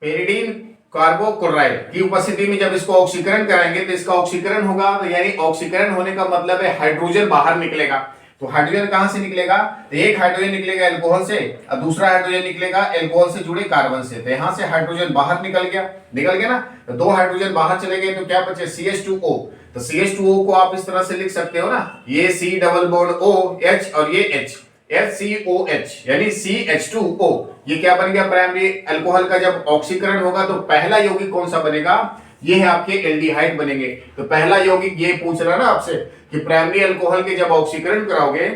पेरिडीन कार्बोक्लोराइड की उपस्थिति में जब इसको ऑक्सीकरण कराएंगे तो इसका ऑक्सीकरण होगा, तो यानी ऑक्सीकरण होने का मतलब है हाइड्रोजन बाहर निकलेगा। तो हाइड्रोजन कहां से निकलेगा, तो एक हाइड्रोजन निकलेगा अल्कोहल से और दूसरा हाइड्रोजन निकलेगा अल्कोहल से जुड़े कार्बन से। तो यहां से हाइड्रोजन बाहर निकल गया ना, तो दो हाइड्रोजन बाहर चले गए तो क्या बचे CH2O। तो CH2O को आप इस तरह से लिख सकते हो ना, ये C डबल बॉन्ड OH और ये H FCOH यानी CH2O। ये क्या बन गया, प्राइमरी अल्कोहल का जब ऑक्सीकरण होगा तो पहला यौगिक कौन सा बनेगा, ये है आपके एल्डिहाइड बनेंगे। तो पहला यौगिक ये पूछ रहा ना आपसे कि प्राइमरी अल्कोहल के जब ऑक्सीकरण कराओगे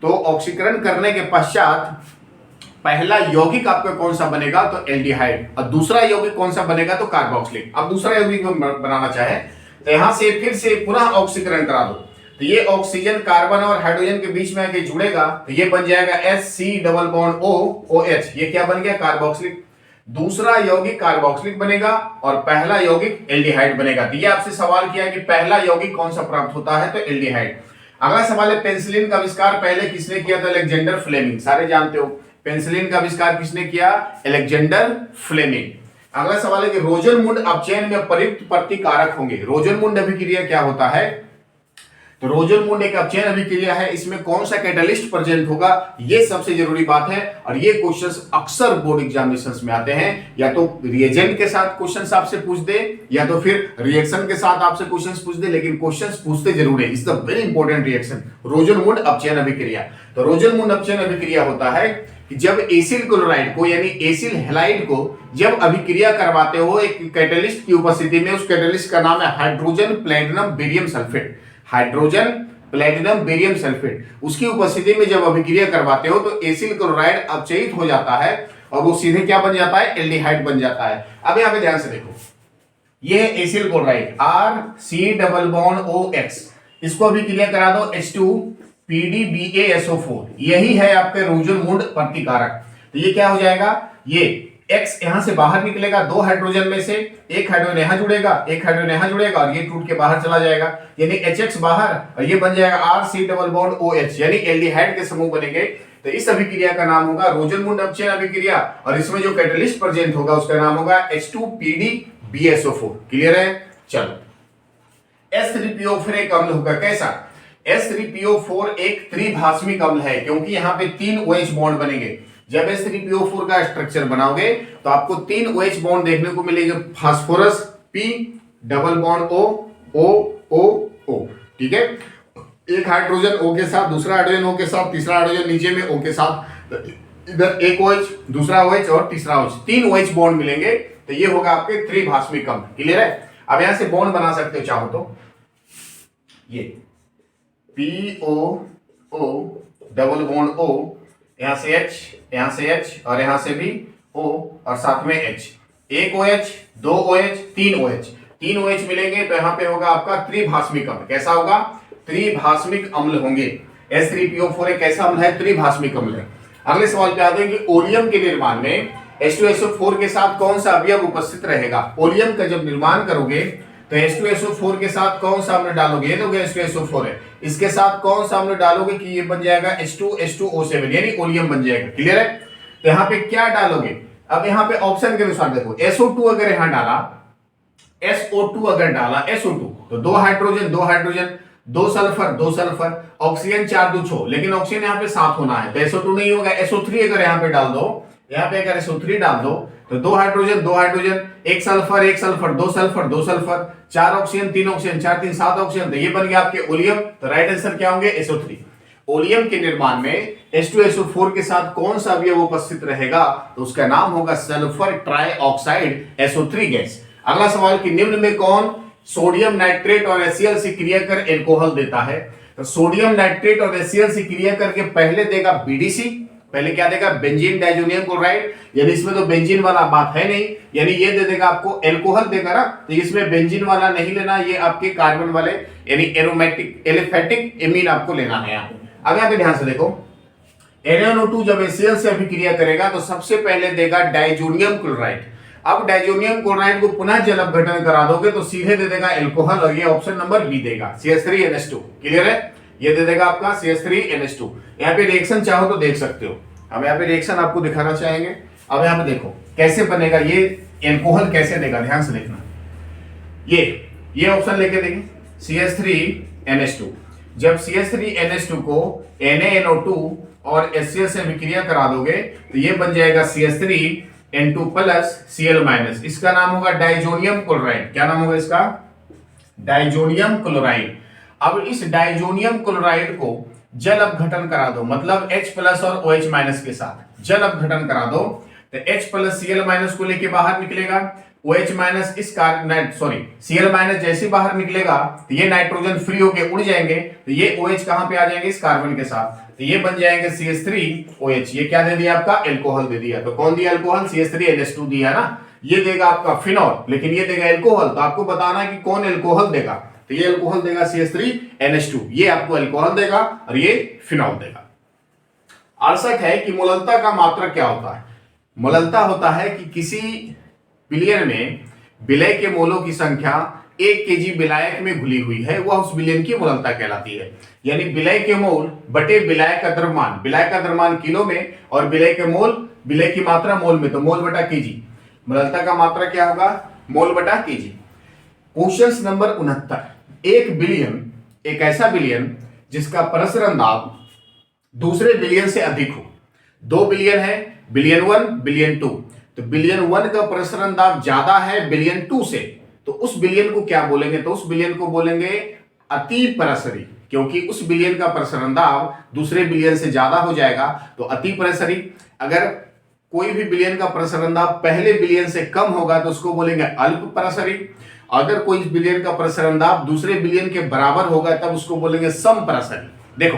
तो ऑक्सीकरण करने के पश्चात पहला यौगिक आपका कौन सा बनेगा, तो एल्डिहाइड, और दूसरा यौगिक कौन सा बनेगा, तो कार्बोक्सिलिक। अब दूसरा यौगिक बनाना चाहे तो यहां से फिर से पुनः ऑक्सीकरण करा दो, तो ये ऑक्सीजन कार्बन और हाइड्रोजन के बीच में आके जुड़ेगा तो ये बन जाएगा HC डबल बॉन्ड OH। ये क्या बन गया, कार्बोक्सिलिक। दूसरा यौगिक कार्बोक्सिलिक बनेगा और पहला यौगिक एल्डिहाइड बनेगा। तो ये आपसे सवाल किया कि पहला यौगिक कौन सा प्राप्त होता है, तो एल्डिहाइड। अगला सवाल है पेनिसिलिन का आविष्कार पहले किसने किया था, अलेक्जेंडर फ्लेमिंग। सारे जानते हो पेनिसिलिन का आविष्कार किसने किया, अलेक्जेंडर फ्लेमिंग। अगला सवाल है कि रोजनमुंड अपचयन में प्रयुक्त प्रतिकारक होंगे। रोजनमुंड अभिक्रिया क्या होता है, तो रोजनमुंड एक अपचयन अभिक्रिया है, इसमें कौन सा कैटालिस्ट प्रेजेंट होगा, ये सबसे जरूरी बात है। और ये क्वेश्चंस अक्सर बोर्ड एग्जामिनेशंस में आते हैं, या तो रिएजेंट के साथ क्वेश्चंस आपसे पूछ दे या तो फिर रिएक्शन के साथ आपसे क्वेश्चंस पूछ दे, लेकिन क्वेश्चंस पूछते जरूर है। It's the very important reaction, Rosenmund अपचयन अभिक्रिया। तो रोजनमुंड अपचयन अभिक्रिया होता है कि जब एसिल क्लोराइड को यानी एसिल हैलाइड को जब अभिक्रिया करवाते हो एक कैटालिस्ट की उपस्थिति में, उस कैटालिस्ट का नाम है hydrogen platinum barium sulphate. Hydrogen platinum barium sulphate, उसकी उपस्थिति में जब अभिक्रिया करवाते हो तो एसिल क्लोराइड अपचयित हो जाता है और वो सीधे क्या बन जाता है, एल्डिहाइड बन जाता है। अब यहाँ पे ध्यान से देखो, ये है acyl chloride RC double bond OX, इसको अभिक्रिया करा दो H2PDBaSO4, यही है आपके रोजनमुंड प्रतिकारक। तो ये क्या हो जाएगा, ये X यहां से बाहर निकलेगा, दो हाइड्रोजन में से एक हाइड्रोजन यहां जुड़ेगा, एक हाइड्रोजन यहां जुड़ेगा और ये टूट के बाहर चला जाएगा, यानी HX बाहर और ये बन जाएगा RC डबल बॉन्ड OH यानी एल्डिहाइड के समूह बनेंगे। तो इस अभिक्रिया का नाम होगा रोजनमुंड अपचयन अभिक्रिया और इसमें जो कैटालिस्ट प्रेजेंट होगा उसका नाम होगा H2PDBaSO4। क्लियर है, चलो। S3PO फिर एक अम्ल होगा, कैसा, S3PO4 एक त्रिभाषमिक अम्ल है क्योंकि यहाँ पे 3 OH बॉन्ड बनेंगे। जब S3PO4 का स्ट्रक्चर बनाओगे तो आपको 3 OH बॉन्ड देखने को मिलेंगे, phosphorus P double bond O, ठीक है। एक हाइड्रोजन O के साथ, दूसरा हाइड्रोजन O के साथ, तीसरा हाइड्रोजन नीचे में O के साथ, इधर एक OH, दूसरा OH और तीसरा OH, 3 OH बॉन्ड मिलेंगे। तो ये होगा आपके त्रिभाषमिक अम्ल। क्लियर है। अब यहां से बॉन्ड बना सकते हो चाहो तो, ये PO डबल बॉन्ड O, यहां से H, यहां से H और यहां से भी O और साथ में H, एक OH, दो OH, तीन OH मिलेंगे तो यहां पे होगा आपका त्रिभाषमिक अम्ल। कैसा होगा, त्रिभाषमिक अम्ल होंगे। S3PO4 एक ऐसा अम्ल है, त्रिभाषमिक अम्ल है। अगले सवाल पे आते हैं कि ओलियम के निर्माण में H2SO4 के साथ कौन सा अवयव उपस्थित रहेगा। ओलियम का जब निर्माण करोगे तो H2SO4 के साथ कौन सा अम्ल डालोगे, ये तो H2SO4 है, इसके साथ कौन सा अम्ल डालोगे कि ये बन जाएगा H2H2O7 यानी ओलियम बन जाएगा। क्लियर है। तो यहाँ पे क्या डालोगे, अब यहाँ पे ऑप्शन के अनुसार देखो, SO2 अगर यहाँ डाला, SO2 अगर डाला, SO2 तो दो हाइड्रोजन, दो सल्फर, ऑक्सीजन 4 2 6, लेकिन ऑक्सीजन यहाँ पे 7 होना है तो SO2 नहीं होगा। SO3 अगर यहाँ पे डाल दो, यहाँ पे अगर SO3 डाल दो तो दो हाइड्रोजन, एक सल्फर, दो सल्फर, 4 ऑक्सीजन, 3 ऑक्सीजन, 4 3 7 ऑक्सीजन, तो ये बन गया आपके ओलियम। तो राइट आंसर क्या होंगे, SO3। ओलियम के निर्माण में H2SO4 के साथ कौन सा अवयव उपस्थित रहेगा, तो उसका नाम होगा सल्फर ट्राइऑक्साइड SO3 गैस। अगला सवाल कि निम्न में कौन सोडियम नाइट्रेट और HCl से क्रिया कर एल्कोहल देता है। तो सोडियम नाइट्रेट और HCl से क्रिया करके पहले देगा BDC, पहले क्या देगा, बेंजीन डाइजोनियम क्लोराइड, यानी इसमें तो बेंजीन वाला बात है नहीं, यानी ये दे देगा आपको एल्कोहल देगा ना, तो इसमें बेंजीन वाला नहीं लेना, ये आपके कार्बन वाले यानी एरोमेटिक एलिफेटिक एमीन आपको लेना है यहाँ पे। अब यहाँ पे ध्यान से देखो, NaNO2 जब HCl से अभिक्रिया करेगा तो सबसे पहले देगा डाइजोनियम क्लोराइड। अब डाइजोनियम क्लोराइड को पुनः जल अपघटन करा दोगे तो सीधे दे देगा एल्कोहल और ये ऑप्शन नंबर बी देगा, CH3NH2। क्लियर है, ये दे देगा आपका CH3NH2। यहाँ पे रिएक्शन चाहो तो देख सकते हो, हम यहाँ पे रिएक्शन आपको दिखाना चाहेंगे। अब यहाँ पे देखो कैसे बनेगा, ये एल्कोहल कैसे देगा, ध्यान से देखना। ये ऑप्शन लेके देंगे CH3NH2, जब CH3NH2 को NaNO2 और HCl से विक्रिया करा दोगे तो ये बन जाएगा CH3N2 प्लस Cl-। इसका नाम होगा डाइजोनियम क्लोराइड। क्या नाम होगा इसका? Diazonium chloride. अब इस डाइजोनियम क्लोराइड को जल अपघटन करा दो, मतलब H प्लस और OH माइनस के साथ जल अपघटन करा दो तो H प्लस Cl माइनस को लेके बाहर निकलेगा, OH माइनस इस Cl माइनस जैसे बाहर निकलेगा तो ये नाइट्रोजन फ्री होके उड़ जाएंगे, तो ये OH कहां पे आ जाएंगे? इस कार्बन के साथ, तो ये बन जाएंगे CH3OH। ये क्या दे दिया? आपका एल्कोहल दे दिया। तो कौन दिया एल्कोहल? CH3NH2 दिया ना। ये देगा आपका फिनॉल, लेकिन ये देगा एल्कोहल। तो आपको बताना है कि कौन एल्कोहल देगा। तो ये एल्कोहल देगा CH3NH2, ये आपको एल्कोहल देगा और ये फिनॉल देगा। आवश्यक है कि मोललता का मात्रक क्या होता है? मोललता होता है कि किसी विलयन में विलय के मोलों की संख्या 1 kg विलायक में घुली हुई है, वह उस विलयन की मोललता कहलाती है। यानी विलय के मोल बटे विलायक का द्रव्यमान, विलायक का द्रव्यमान किलो में और विलय के मोल, विलय की मात्रा मोल में, तो मोल बटा केजी। मोललता का मात्रा क्या होगा? मोल बटा केजी। Question number 69। एक बिलियन एक ऐसा बिलियन जिसका प्रसरण दाब दूसरे बिलियन से अधिक हो। 2 बिलियन है, बिलियन 1 बिलियन 2, तो बिलियन 1 का प्रसरण दाब ज्यादा है बिलियन 2 से, तो उस बिलियन को क्या बोलेंगे? तो उस बिलियन को बोलेंगे अति प्रसरी, क्योंकि उस बिलियन का प्रसरण दाब दूसरे बिलियन से ज्यादा हो जाएगा, तो अति प्रसरी। अगर कोई भी बिलियन का प्रसरण दाब पहले बिलियन से कम होगा तो उसको बोलेंगे अल्प प्रसरी। अगर कोई बिलियन का प्रसरण दाब दूसरे बिलियन के बराबर होगा तब उसको बोलेंगे सम प्रसरी। देखो,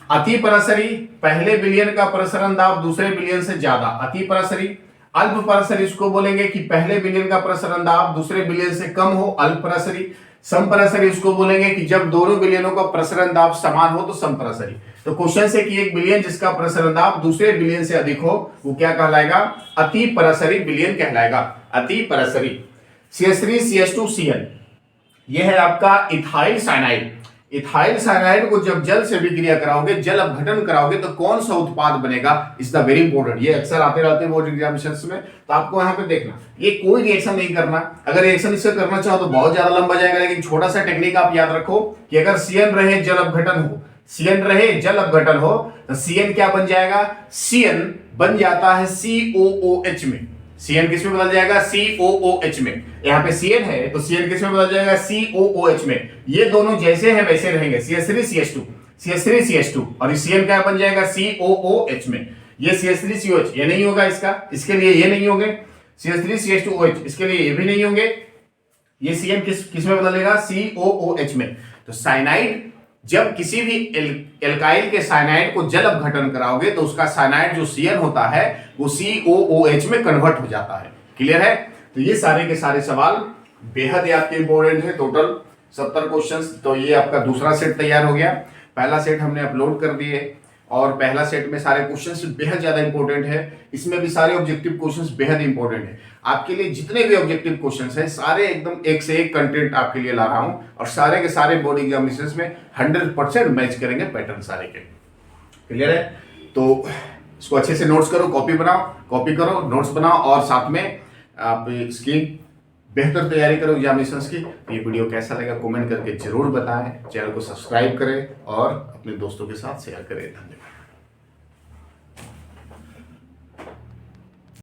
अति प्रसरी पहले बिलियन का प्रसरण दाब दूसरे बिलियन से ज्यादा, अति प्रसरी। अल्प प्रसरी इसको बोलेंगे कि पहले बिलियन का प्रसरण दाब दूसरे बिलियन से कम हो, अल्प प्रसरी। समप्रसरी इसको बोलेंगे कि जब दोनों बिलियनों का प्रसरण दाब समान हो तो समप्रसरी। तो क्वेश्चन से कि एक बिलियन जिसका प्रसरण दाब दूसरे बिलियन से अधिक हो वो क्या कहलाएगा? अति प्रसरी बिलियन कहलाएगा, अति प्रसरी। CH3CH2Cl यह है आपका इथाइल साइनाइड। इथाइल साइनाइड को जब जल से विक्रिया कराओगे, जल अपघटन कराओगे तो कौन सा उत्पाद बनेगा? Is the very important. ये अक्सर आते रहते हैं बोर्ड एग्जामिनेशंस में, तो आपको यहाँ पे देखना, ये कोई रिएक्शन नहीं करना। अगर रिएक्शन इससे करना चाहो तो बहुत ज्यादा लंबा जाएगा, लेकिन छोटा सा टेक्निक आप याद रखो कि अगर CN रहे जल अपघटन हो, CN रहे जल अपघटन हो तो CN क्या बन जाएगा? CN बन जाता है COOH में। CN किस में बदल जाएगा? COOH में। यहाँ पे CN है तो CN किस में बदल जाएगा? COOH में। ये दोनों जैसे हैं वैसे रहेंगे, CH3CH2 और CN क्या बन जाएगा? COOH में। ये CH3COH ये नहीं होगा इसका, इसके लिए ये नहीं होंगे। CH3CH2OH इसके लिए ये भी नहीं होंगे। ये CN किस में बदलेगा? COOH में। तो साइनाइड, जब किसी भी एल्काइल के साइनाइड को जल अपघटन कराओगे तो उसका साइनाइड जो CN होता है वो COOH में कन्वर्ट हो जाता है। क्लियर है? तो ये सारे के सारे सवाल बेहद आपके इंपॉर्टेंट है। Total 70 questions. तो ये आपका दूसरा सेट तैयार हो गया। पहला सेट हमने अपलोड कर दिए और पहला सेट में सारे क्वेश्चंस बेहद ज्यादा इंपॉर्टेंट है। इसमें भी सारे ऑब्जेक्टिव क्वेश्चंस बेहद इंपॉर्टेंट है। आपके लिए जितने भी ऑब्जेक्टिव क्वेश्चंस हैं सारे एकदम एक से एक कंटेंट आपके लिए ला रहा हूं और सारे के सारे बोर्ड एग्जामिनेशंस में 100% मैच करेंगे पैटर्न सारे के। क्लियर है? तो इसको अच्छे से नोट्स करो, कॉपी बनाओ, कॉपी करो, नोट्स बनाओ और साथ में आप इसकी बेहतर तैयारी करो एग्जामिनेशंस की। ये वीडियो कैसा लगा कमेंट करके जरूर बताएं। चैनल को सब्सक्राइब करें और अपने दोस्तों के साथ शेयर करें। धन्यवाद।